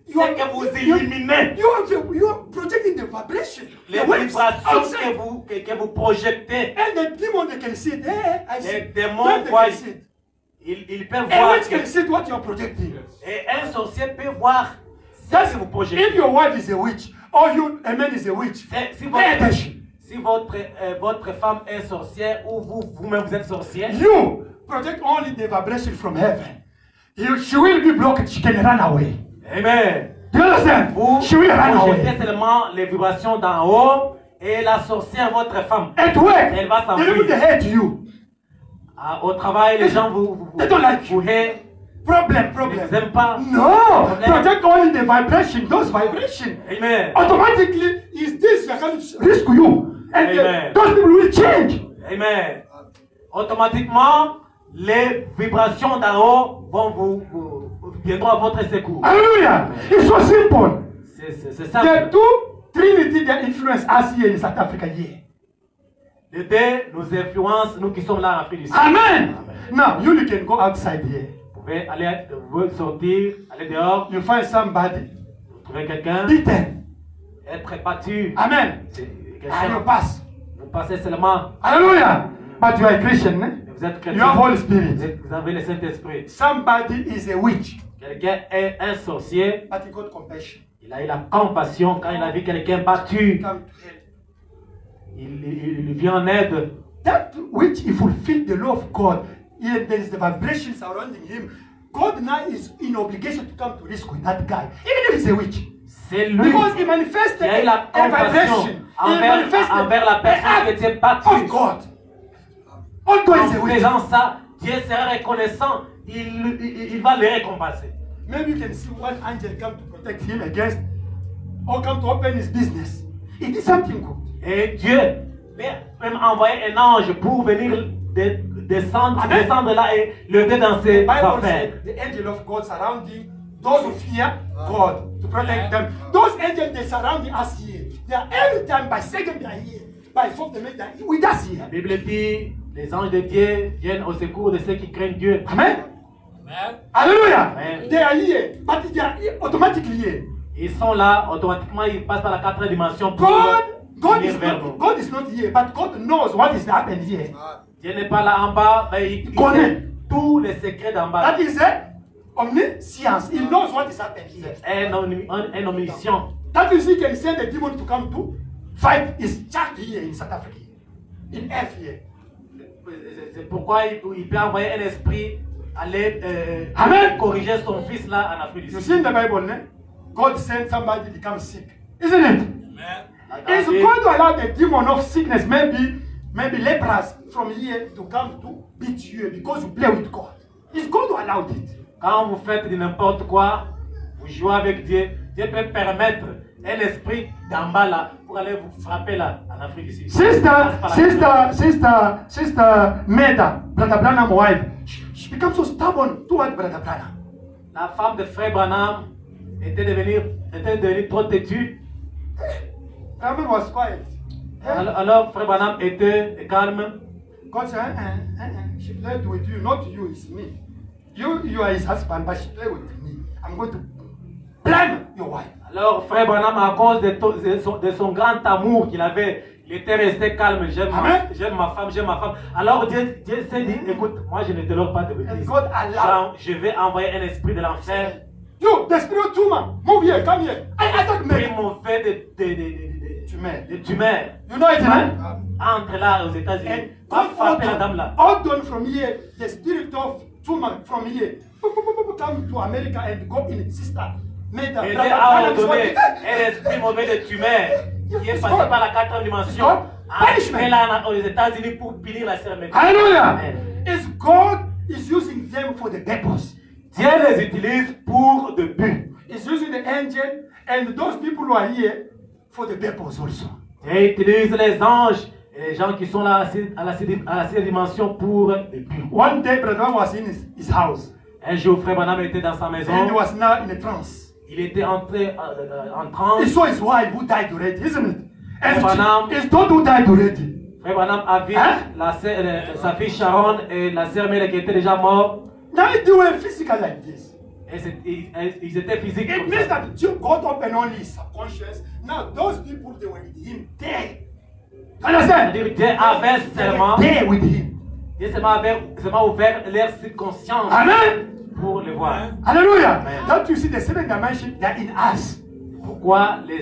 You c'est que vous éliminez. You are projecting the vibration. Les The waves vibrations outside. que vous projetez. And the demon they can see it. Hey, I see Les it. démons Then they voient, can see it. ils peuvent And voir. which can see what you are projecting. Et un sorcier peut voir That's ce que vous if projetez. your wife is a witch or a man is a witch. Si Pay attention. votre femme est sorcière ou vous-même vous êtes sorcière, You project only the vibration from heaven. She will be blocked. She can run away. amen. Do you understand? Vous She will run projetez away. seulement les vibrations d'en haut et la sorcière, votre femme. At work, Elle va they will s'enfuir. hate you. Au travail, les gens vous They don't like you. haient, Problem, ils problem. vous aiment pas. No, project only the vibration, those vibrations. Amen. Automatically, is this going to risk you, and Amen. those people will change. Amen. Automatiquement, les vibrations d'en haut viendront à votre secours. Hallelujah! It's so simple. C'est The simple. two Trinity that influence us here in South Africa here. Les deux nous influencent, nous qui sommes là en Afrique du Sud. Amen. Now you can go outside here. Vous pouvez vous sortir, aller dehors, You find somebody trouver quelqu'un, beaten. être battu. Amen. C'est And quelqu'un. you pass. Vous passez seulement. Hallelujah. But you are a Christian. Eh? Vous êtes You chrétien. have Holy Spirit. Vous avez le Saint-Esprit. Somebody is a witch, Quelqu'un est un sorcier. but he got compassion. Il a eu la compassion quand il a vu quelqu'un battu. Come to help. Il vient en aide. That which he fulfilled the law of God, yet there is the vibration surrounding him. God now is in obligation to come to rescue that guy, even if he's a witch. C'est lui Because he manifested qui a eu la a compassion vibration. He manifested envers la personne qui était battue. of God. Although En he's a witch. faisant ça, Dieu sera reconnaissant. Il va les récompenser. Maybe you can see one angel come to protect him against or come to open his business. It is something good. Et Dieu même envoyer un ange pour venir descendre là et l'aider dans ses The Bible affaires. said the angel of God surrounding those who fear God to protect them. Those angels they surrounding us here. They are every time by second they are here. By fourth they make that with us here. La Bible dit, les anges de Dieu viennent au secours de ceux qui craignent Dieu. Amen. Hallelujah. Amen. They are here, but they are automatically here. Ils sont là, automatiquement ils passent par la quatrième dimension pour God venir is vers nous. God is not here, but God knows what is happening here. Dieu n'est pas là en bas, mais il connaît tous les secrets d'en bas. That is omniscience. He knows what is happening here. Un omniscient. That is, he can send a demon to come to fight his child here in South Africa, in earth here. C'est pourquoi il peut envoyer un esprit aller Amen. corriger son fils là en Afrique du You Sud. see in the Bible, God sent somebody to become sick, isn't it? Is Et God to allow the demon of sickness, maybe lepers from here to come to beat you because you play with God? Is God to allow it? quand vous faites de n'importe quoi, vous jouez avec Dieu, Dieu peut permettre un esprit d'en bas là pour aller vous frapper là en Afrique du Sud. Sister Meda, Brother Branham wife, she becomes so stubborn toward Brother Branham. La femme de Frère Branham était devenue trop têtue. Branham was quiet. Alors Frère Branham était calme. God said, she played with you, not you, it's me. You are his husband, but she played with me. I'm going to blame your wife. Alors Frère Branham, à cause de son grand amour qu'il avait, il était resté calme. J'aime ma femme. Alors Dieu s'est dit, écoute, moi je ne te donne pas de bêtises. Je vais envoyer un esprit de l'enfer. You, the spirit tumor, move here, come here. I attack me. Esprit mauvais de tumeur. You know it, man? Entre là aux États-Unis. Va frapper la dame là. Out done from here, the spirit of tumor from here. Come to America and go in, sister. Et Dieu a ordonné un esprit mauvais de tumeur qui est passé par la quatrième dimension. Entré là aux États-Unis pour punir la sœur médecine. Hallelujah! Is God is using them for the purpose. Dieu les utilise pour de but. He's using the angel and those people who are here for the purpose also. Dieu utilise les anges et les gens qui sont là à la sixième dimension pour de but. One day, Brother was in his house. Un jour, Frère Branham était dans sa maison. And he was now in a trance. Il était entré en transe. He saw his wife who died already, isn't it? And Branham, his daughter who died already. Frère Branham a vu sa fille Sharon et la sœur Mélanie qui étaient déjà morts. Now they were physical like this. Et ils étaient physiques. It Comme means ça. that God opened only his subconscious. Now those people they were with him there. Understand? C'est-à-dire Dieu avait seulement, there with him. Dieu seulement ouvert leur subconscience Amen. pour le voir. Hallelujah. Amen. Don't you see the seven dimensions? They are in us. Pourquoi les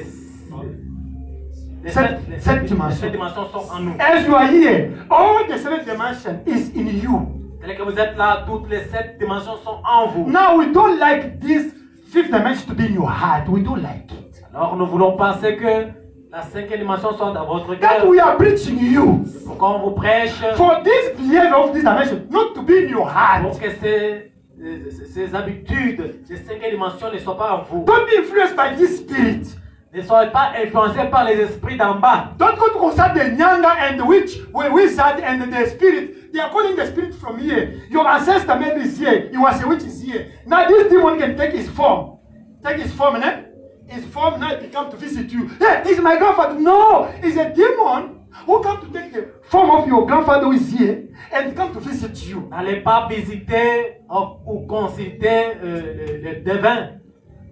sept dimensions dimensions sont en nous? As you are here, all the seven dimensions is in you. C'est-à-dire que vous êtes là, toutes les 7 dimensions sont en vous. Now we don't like this fifth dimension to be in your heart. We don't like it. Alors nous voulons penser que la 5e dimension soit dans votre That cœur. we are preaching you. Pourquoi on vous prêche? For this behavior of this dimension not to be in your heart. Pour que ces habitudes, ces 5e dimensions ne soient pas en vous. Don't be influenced by this spirit. Ne soyez pas influencés par les esprits d'en bas. Don't go to consult the Nyanga and the witch, wizard and the spirit. They are calling the spirit from here. Your ancestor maybe is here. He was a witch is here. Now this demon can take his form. Take his form, eh? His form now it come to visit you. Hey, he's my grandfather. No, he's a demon who come to take the form of your grandfather who is here and come to visit you. N'allez pas visiter ou consulter le devin.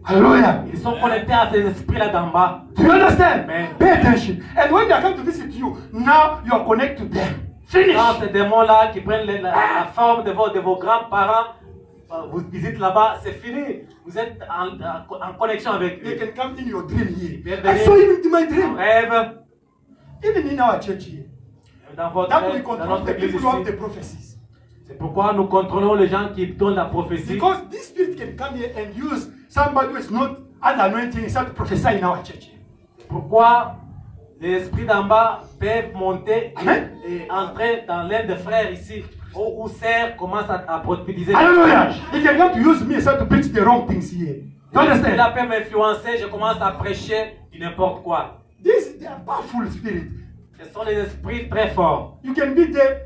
Hallelujah. Ils sont connectés à ces esprits-là d'en bas. Do you understand? Amen. Pay attention. And when they come to visit you, now you are connected to them. Finish. Quand ces démons-là qui prennent la forme de vos grands-parents vous visitent là-bas, c'est fini. Vous êtes en connexion avec They eux. can come in your dream here. Bienvenue. I saw him in my En dream. rêve, Even in our church here. dans That we dans control notre the église people who have ici. the prophecies. C'est pourquoi nous contrôlons les gens qui donnent la prophétie. Because this spirit can come here and use somebody who is not under anointing start to prophesy in our church? Pourquoi les esprits d'en bas peuvent monter Amen. et entrer dans l'un des frères ici, où Serre commence à prophétiser. Hallelujah. He can come to use me and start to preach the wrong things here. You understand? La peut m'influencer, je commence à prêcher du n'importe quoi. They are powerful spirits. Ce sont les esprits très forts. You can be there,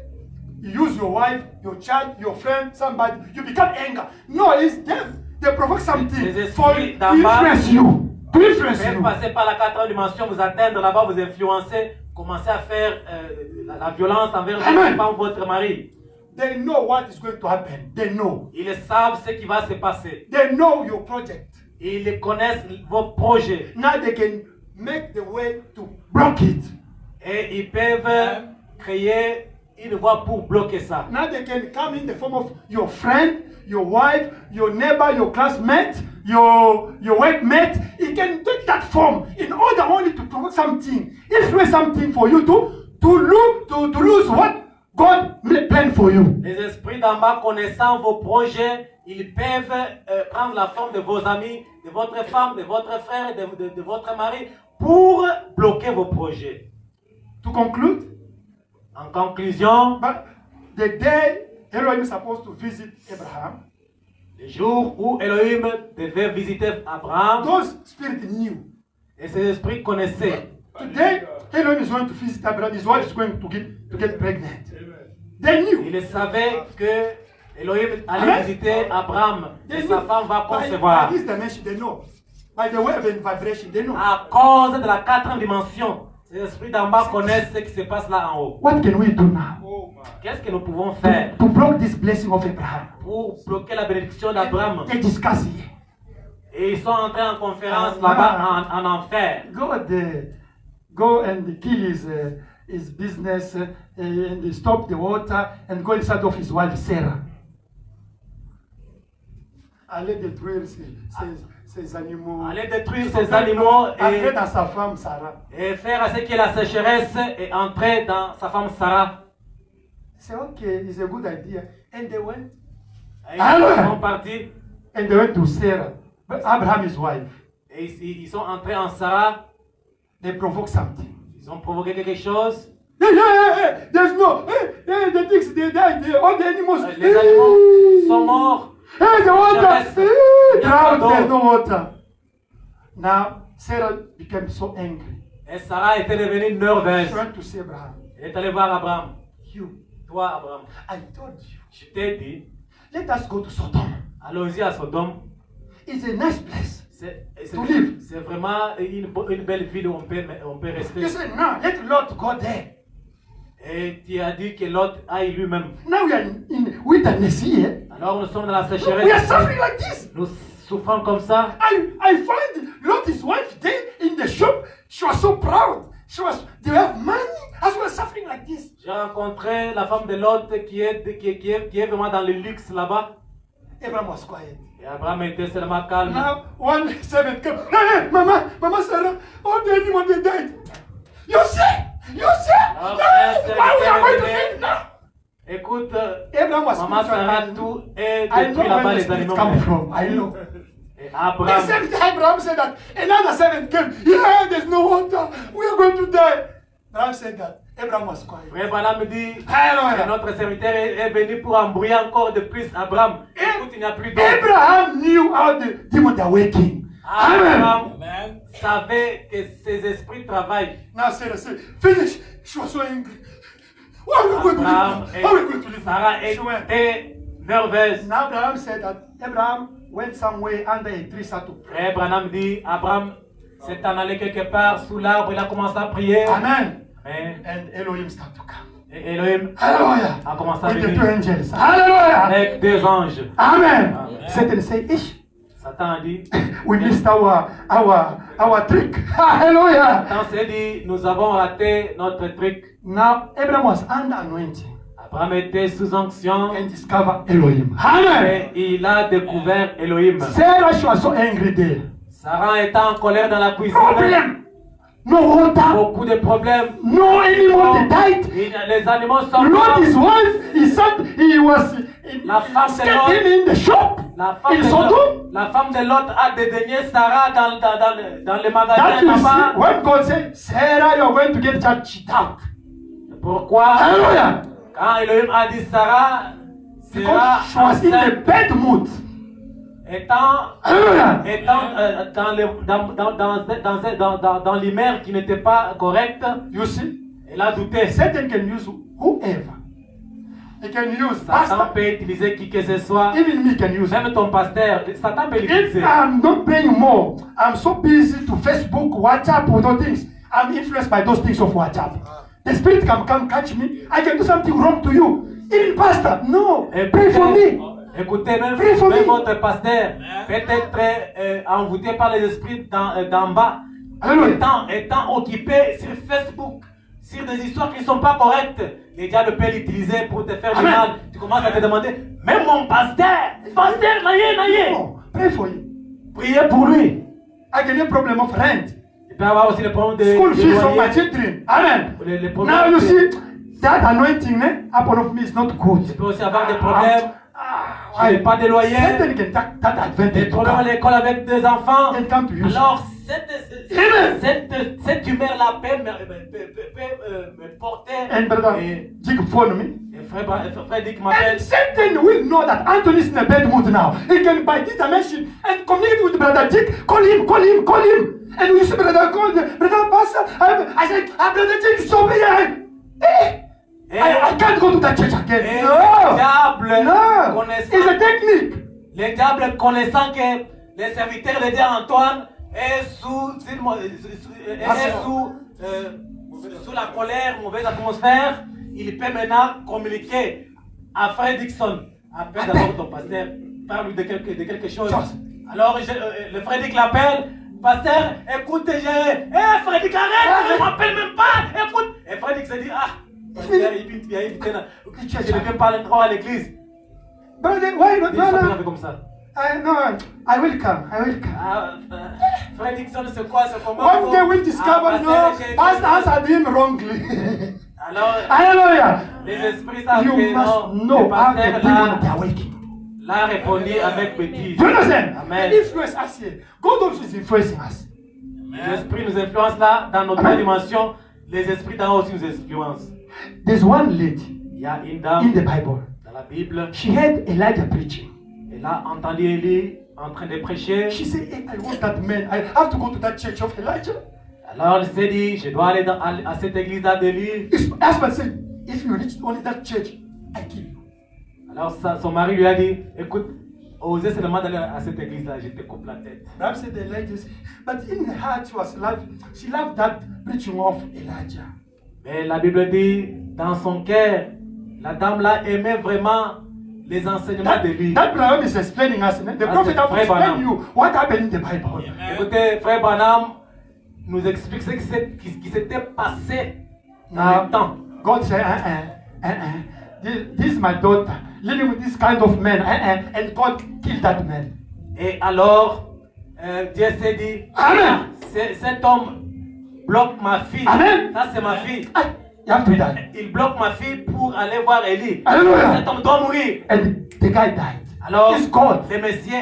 you use your wife, your child, your friend, somebody, you become anger. No, it's them. They provoke something Les for esprits to d'en bas influence you. To influence peuvent you. passer par la quatrième dimension, vous atteindre là-bas, vous influencer, commencer à faire la violence envers Amen. votre femme, votre mari. They know what is going to happen. They know. Ils savent ce qui va se passer. They know your project. Ils connaissent vos projets. Now they can make the way to block it. Et ils peuvent créer une voie pour bloquer ça. Now they can come in the form of your friend, your wife, your neighbor, your classmate, your workmate. It can take that form in order only to provoke something, influence something for you to lose what God planned for you. Les esprits d'en bas connaissant vos projets, ils peuvent prendre la forme de vos amis, de votre femme, de votre frère, de votre mari, pour bloquer vos projets. To conclude, En conclusion, but the day Elohim is supposed to visit Abraham, le jour où Elohim devait visiter Abraham, those spirits knew. et ses esprits connaissaient. Today, Elohim is going to visit Abraham. His wife is going to get pregnant. They knew. Il savait que Elohim allait Amen. visiter Abraham They et knew. sa femme va By concevoir. this dimension, they know. By the wave and vibration, they know. À cause de la quatrième dimension, ces esprits d'en bas connaissent ce qui se passe là en haut. What can we do now Qu'est-ce que nous pouvons faire to block this blessing of Abraham? pour bloquer la bénédiction d'Abraham? They discuss here. Et ils sont entrés en conférence là-bas en enfer. Go and kill his business and stop the water and go inside of his wife Sarah. Allez détruire ces animaux. Aller détruire ces animaux Entrer dans sa femme Sarah. et faire à ce qu'il y ait la sécheresse et entrer dans sa femme Sarah. C'est okay, it's a good idea. And they went. Et ils sont partis And they went to Sarah, Abraham his wife. et ils sont entrés en Sarah. They provoked something. Ils ont provoqué quelque chose. Hey, there's no. Hey, the things they died. All the animals. Les animaux sont morts. Hey, the water. Il y a pas Drought, d'eau. there's no water. Now Sarah became so angry. Et Sarah était devenue nerveuse. She went to see Abraham. Elle est allée voir Abraham. Toi, Abraham, I told you. je t'ai dit, Let us go to Sodom. allons-y à Sodome. It's a nice place. To C'est live. c'est vraiment une belle ville où on peut rester. You said no. Let Lot go there. Et tu as dit que l'autre aille lui-même. Now we are in wilderness here. Alors nous sommes dans la We are sécheresse. suffering like this. Nous souffrons comme ça. I find Lot, his wife, there in the shop. She was so proud. They have money as we are suffering like this. J'ai rencontré la femme de l'autre qui est vraiment dans le luxe là-bas. Abraham was quiet. Et Abraham était seulement calme. Now, one servant comes. Hey, Mama Sarah, all the animals they died. You see? Alors, Why we are going to live now? Écoute, Abraham was Maman Sarah, spiritual. tout est I know détruit là-bas, where the les spirits animaux. come from. I know. Et The Abraham, same time Abraham said that another servant came. Yeah, there's no water. We are going to die. Abraham said that. Abraham was quiet. Frère Branham me dit Hallelujah. que notre serviteur est venu pour embrouiller encore de plus Abraham. Écoute, il n'y a plus d'eau. Abraham knew how the demons are working. Amen. Abraham savait que ses esprits travaillent. Now Sarah said, finish. She was so angry. How are we going to Abraham live now? How are we going to et live Sarah now? She went. étaient nerveuses. Now Abraham said that Abraham went somewhere under a tree, started to pray. Frère Branham dit, Abraham s'est en allé quelque part sous l'arbre, il a commencé à prier. Amen. Amen. And Elohim started to come. Et Elohim Hallelujah. a commencé à With the two venir angels. Hallelujah. avec deux anges. Amen. Amen. Satan said, Ish, Satan a dit, we missed our trick. Hallelujah. Satan s'est dit, nous avons raté notre truc. Now Abraham was under anointing Abraham était sous onction and discovered Elohim. Amen. et il a découvert Elohim. Sarah, she was so angry there. Sarah était en colère dans la cuisine. Problem. no water, beaucoup de problèmes. no animal they died. Les animaux sont Lord, morts. his wife, he said he was La femme de scared him in the shop. La femme, In de Sodom. Lot, la femme de Lot a dédaigné Sarah dans le magasin That you see, là-bas. when God said, Sarah, you are going to get child, she doubt. Pourquoi? Hallelujah. Quand Elohim a dit Sarah sera Because she was in a enceinte, bad mood. étant Hallelujah. dans l'humeur qui n'était pas correcte, You see, elle a douté. Satan can use whoever. He can use Satan pastor. peut utiliser qui que ce soit. Even me can use. Même ton pasteur, Satan peut If l'utiliser. I'm not paying more, I'm so busy to Facebook, WhatsApp, or those things. I'm influenced by those things of WhatsApp. The spirit can come catch me. I can do something wrong to you. Even pastor, no. Pray for me. Écoutez, même Pray for me. votre pasteur peut être envoûté par les esprits d'en bas, Alléluia. étant occupé sur Facebook, sur des histoires qui ne sont pas correctes. Les diables peuvent l'utiliser pour te faire du Amen. mal. Tu commences à te demander, même mon pasteur, naïe. No. Pray for you. Priez pour lui. I can have a problem of rent. Il peut avoir aussi des problèmes de School fees of my loyer. children. Amen. Les problèmes Now you de- see, that anointing upon of me is not good. Tu peux aussi avoir des problèmes. Tu n'as pas de loyer. Satan can take that Des advantage. problèmes à l'école avec des enfants. And come to you. Alors, Amen. cette humeur-là peut me porter. And brother, Et Jig phone me. frère Dick m'appelle. And Satan will know that Anthony is in a bad mood now. He can by this dimension and communicate with brother Jig. Call him. And you see brother call brother pastor. I said, brother Jig, stop here. I can't go to that church again. Et No. le diable No. It's a connaissant, technique. le diable connaissant que les serviteurs de Dieu Antoine est sous la colère, mauvaise atmosphère, il peut maintenant communiquer à Frère Dixon. Appelle d'abord ton pasteur, parle-lui de quelque chose. Alors le Frère Dick l'appelle. Pasteur, écoute, Frère Dick, arrête, je ne m'appelle même pas, écoute. Et Frère Dick se dit, pasteur, je ne viens pas encore à l'église. Brother, why not? Il s'appelle No. un peu comme ça. No, I will come. Frère Dixon, c'est quoi, c'est comment? One day we'll discover, no, pastor answered him wrongly. Alors, Hallelujah. les esprits savent You que must non, know le how the pasteur demon they are working. l'a répondu avec bêtise. Do you understand? Amen. The influence us here. God also is influencing us. Les esprits nous influencent là, dans notre Amen. dimension. Les esprits d'en haut aussi nous influencent. There's one lady Il y a une in dame the Bible. dans la Bible, She heard Elijah preaching. elle a entendu Élie en train de prêcher. She said, hey, I want that man. I have to go to that church of Elijah. Alors elle s'est dit, je dois aller à cette église-là d'Élie. His husband said, if you reach only that church, I kill you. Alors son mari lui a dit, écoute, osez seulement d'aller à cette église-là, je te coupe la tête. Perhaps said Elijah, but in her heart she loved that preaching of Elijah. Mais la Bible dit, dans son cœur, la dame-là aimait vraiment les enseignements d'Élie. That Branham is explaining us. The prophet c'est has Frère explained Branham. you what happened in the Bible. Écoutez, Frère Branham nous explique ce qui s'était passé dans le temps. God said, this is my daughter, living with this kind of man, and God killed that man. Et alors, Dieu s'est dit, Amen. Cet homme bloque ma fille. Amen. Ça, c'est ma fille. You have to die. Il bloque ma fille pour aller voir Élie. Alléluia. Cet homme doit mourir. And the guy died. Alors, It's God. le Messie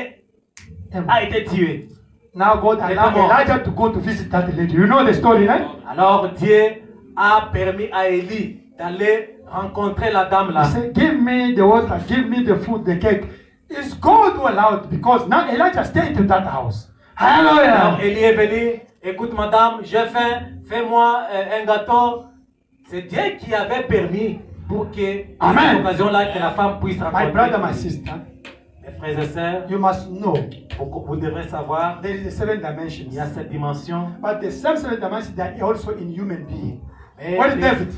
a été tué. Now God allowed Elijah to go to visit that lady. You know the story, right? Alors, Dieu a permis à Élie d'aller rencontrer la dame là. He said, give me the water, give me the food, the cake. It's God who allowed, because now Elijah stayed in that house. Alors, Hallelujah. Élie est venu. Écoute, madame, j'ai faim. Fais-moi un gâteau. C'est Dieu qui avait permis pour que, à Amen. cette occasion-là, que la femme puisse rencontrer. My brother, my sister, Mes frères et sœurs, you must know vous devrez savoir, there is a seven il y a dimensions. cette dimension. But the same seven dimensions they are also in human being. Mais What is David?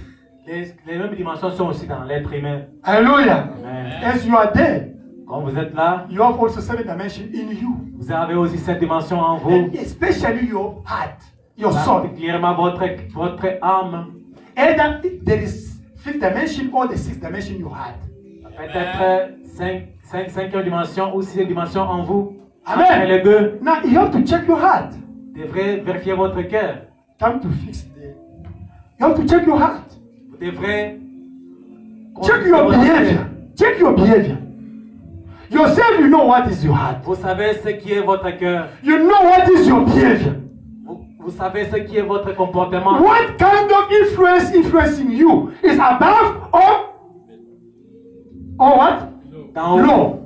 les mêmes dimensions sont aussi dans l'être humain. Hallelujah. Amen. As you are there, Quand vous êtes là, you have also seven dimensions in you. vous avez aussi cette dimension en vous. And especially your heart, your soul. Particulièrement votre âme. Either there is fifth dimension or the sixth dimension you had. Peut-être cinquième dimension ou sixième dimension en vous. Amen. Entre les deux, Now you have to check your heart. vous devrez vérifier votre cœur. time to fix the... You have to check your heart. Vous devrez Check your behavior. Check your behavior. Yourself, you know what is your heart. Vous savez ce qui est votre cœur. You know what is your behavior. Vous savez ce qui est votre comportement. What kind of influence influencing you is above or what? D'en haut. Low.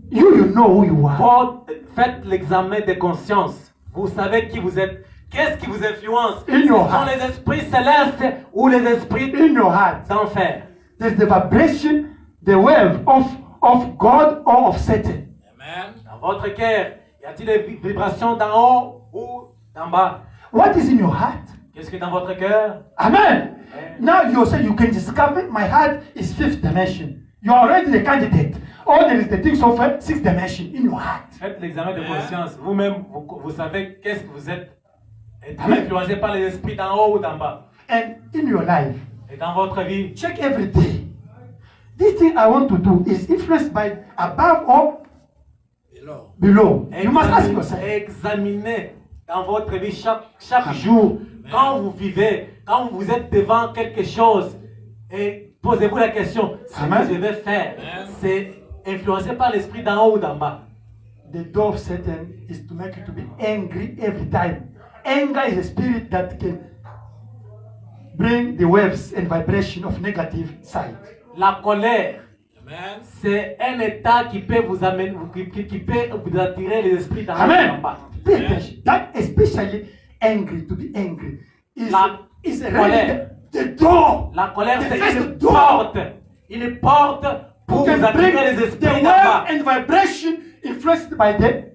You know who you are. Faites l'examen de conscience. Vous savez qui vous êtes. Qu'est-ce qui vous influence? In Ce your sont heart. les esprits célestes ou les esprits In your heart. d'enfer. There's the vibration, the wave of God or of Satan. Amen. Dans votre cœur, y a-t-il des vibrations d'en haut ou d'en bas? What is in your heart? Qu'est-ce qui est dans votre cœur? Amen. Now you say you can discover my heart is fifth dimension. You are already the candidate. Or there is the things of sixth dimension in your heart. Faites l'examen de conscience. Vous-même, vous savez qu'est-ce que vous êtes. Êtes-vous influencé par les esprits d'en haut ou d'en bas? And in your life, et dans votre vie, check every day. This thing I want to do is influenced by above or below. You must ask yourself. Examinez dans votre vie chaque jour, quand vous vivez, quand vous êtes devant quelque chose, et posez-vous la question, ce que je vais faire, c'est influencé par l'esprit d'en haut ou d'en bas. The door of Satan is to make you to be angry every time. Anger is a spirit that can bring the waves and vibration of negative side. La colère, c'est un état qui peut vous amener, qui peut vous attirer les esprits d'en haut ou d'en bas. That especially angry, to be angry, is la colère. The door. La colère, c'est une porte pour vous attirer les esprits d'en bas. And vibration influenced by the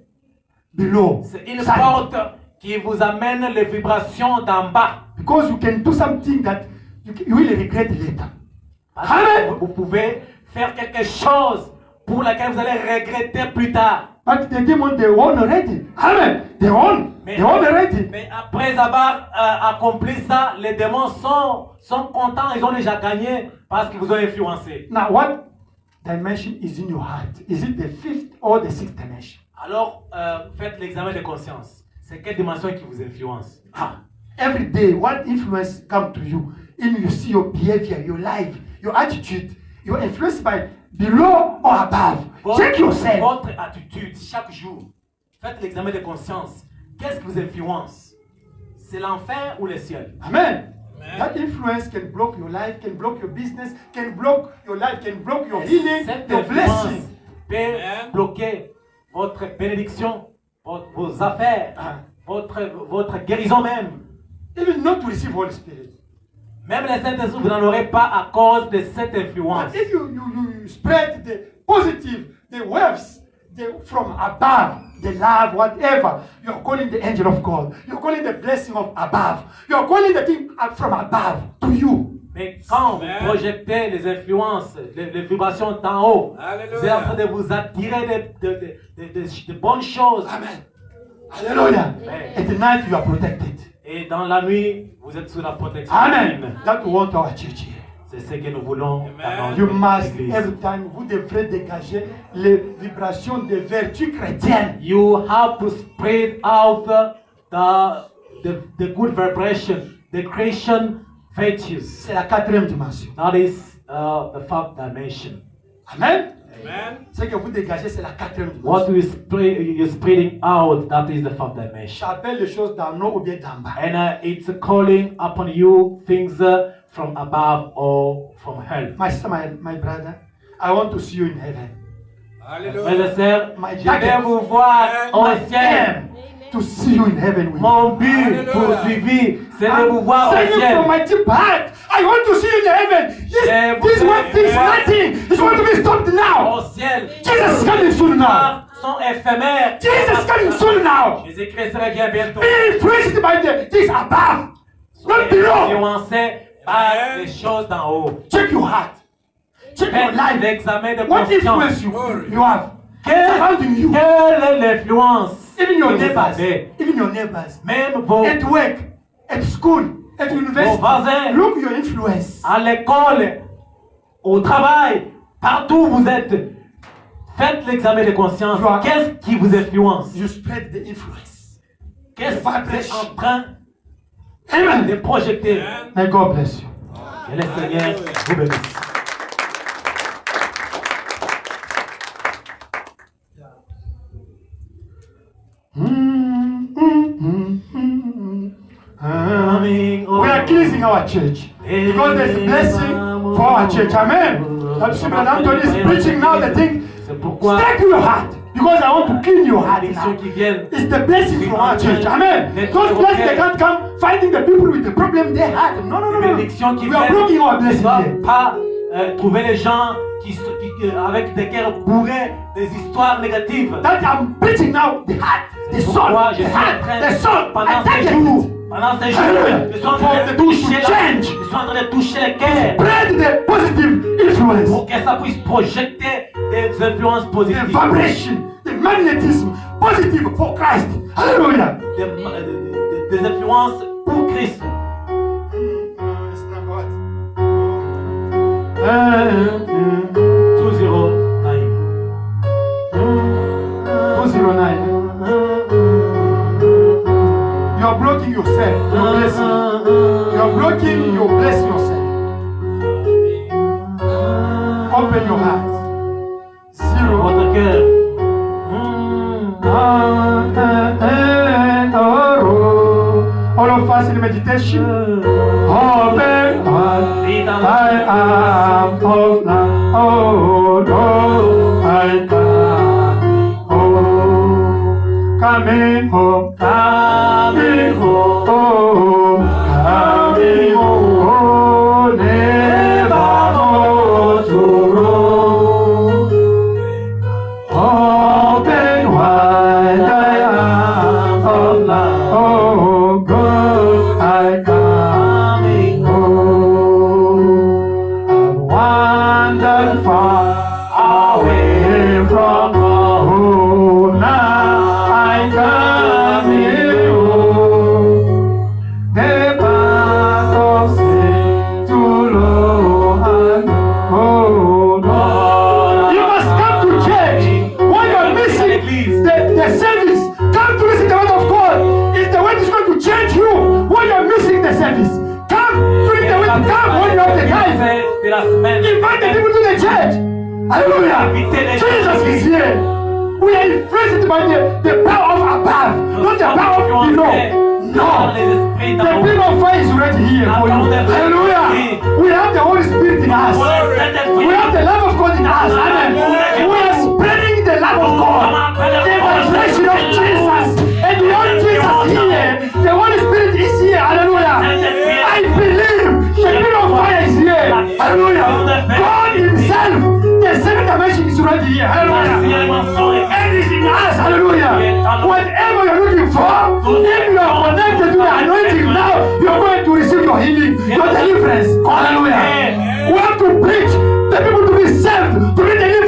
below. C'est une porte qui vous amène les vibrations d'en bas. Because you can do something that you will regret later. Vous pouvez faire quelque chose pour laquelle vous allez regretter plus tard. But the demon, they won already. Amen. They won already. Mais après avoir accompli ça, les démons sont contents, ils ont déjà gagné parce qu'ils vous ont influencé. Now what dimension is in your heart? Is it the fifth or the sixth dimension? Alors, faites l'examen de conscience. C'est quelle dimension qui vous influence? Every day, what influence come to you? You see your behavior, your life, your attitude. You're influenced by below or above. Check yourself. Votre attitude, chaque jour. Faites l'examen de conscience. Qu'est-ce qui vous influence? C'est l'enfer ou le ciel? Amen. That influence can block your life, can block your business, can block your life, can block your healing, your blessing. Peut bloquer votre bénédiction, vos affaires, votre guérison même. Even not to receive Holy Spirit. Même les Saint-Esprit, vous n'en aurez pas à cause de cette influence. But if you spread the positive, the waves from above, the love, whatever, you're calling the angel of God. You're calling the blessing of above. You're calling the thing from above to you. Mais quand vous projetez les influences, les vibrations d'en haut, vous êtes en train de vous attirer de bonnes choses. Amen. Hallelujah. At the night you are protected. Et dans la nuit, vous êtes sous la protection. Amen. That we want our church here. C'est ce que nous voulons. You must, every time, vous devrez dégager les vibrations des vertus chrétiennes. You have to spread out the good vibration, the Christian virtues. C'est la quatrième dimension. That is the fourth dimension. Amen. Amen. Ce que vous dégagez, c'est la quatrième dimension. What you're spreading out, that is the fourth dimension. Ça appelle les choses d'en haut ou bien d'en bas. And it's calling upon you things from above or from hell. My sister, my brother, I want to see you in heaven. Frères et sœurs, My je vais vous voir au ciel. To see you in heaven with Mon but poursuivi, c'est de vous voir au ciel. From my deep heart, I want to see you in heaven. This one thing's nothing. This want to be stopped now. Au ciel. Jesus is coming soon now. Sont éphémères. Jesus is coming soon now. Jésus-Christ revient bientôt. Be influenced by the things above, not below. Influencé par les choses d'en haut. Check your heart. Check your life. L'examen de What conscience. influence you have? You. Quelle est l'influence? Even your neighbors. Even your neighbors. Même vos at work, at school, at university. voisins. Look your influence. À l'école, au travail, partout où vous êtes. Faites l'examen de conscience. Qu'est-ce qui vous influence? You spread the influence. Qu'est-ce que vous êtes en train Amen. de projeter. May God bless you. Que le Seigneur vous bénisse. We are cleansing our church because there's a blessing for our church. Amen. That's Brother Anthony is preaching now the thing. Stay to your heart because I want to clean your heart now. It's the blessing from our church. Amen. Those blessings they can't come fighting the people with the problem they had. No. We are blocking our blessing here. Pas trouver les gens avec des cœurs bourrés des histoires négatives. That I'm preaching now the heart, the soul, the heart, the soul. Pendant ces jours, je suis en train de toucher les cœurs. Spread the positive influence. Pour que ça puisse projeter des influences positives. The vibration, the magnetism, positive for Christ. Hallelujah. Des influences pour Christ. 209. You are blocking yourself, your blessing. You are blocking your blessing yourself. Open your heart. 0. Votre cœur. All of us in meditation. Open I am of now. Oh no, I come home. Coming home, coming home, coming home. Never more to roam. Open wide, I am of now. Oh God, I coming home. I've wandered far away from home. Now I come here home. The path of sin too long and oh no. You must come to church. When you're missing the service, come to listen to the word of God. It's the word that's going to change you. When you're missing the service, come to listen to the word. Come when you have the time. Invite the people to the church. Hallelujah. Jesus is here. We are influenced by the power of above, not the power of below. No. The people of fire is already here for you. Hallelujah. We have the Holy Spirit in us. We have the love of God in us. Amen. We are spreading the love of God. The vibration of Jesus. And beyond Jesus here, the Holy Spirit is here. Hallelujah. I believe the people of fire is here. Hallelujah. God himself, the seventh dimension is already here. Hallelujah. And it's in us. Hallelujah. Whatever you're looking for, if you are connected to the anointing now, you're going to receive your healing, your deliverance. Hallelujah. We have to preach the people to be saved, to be delivered.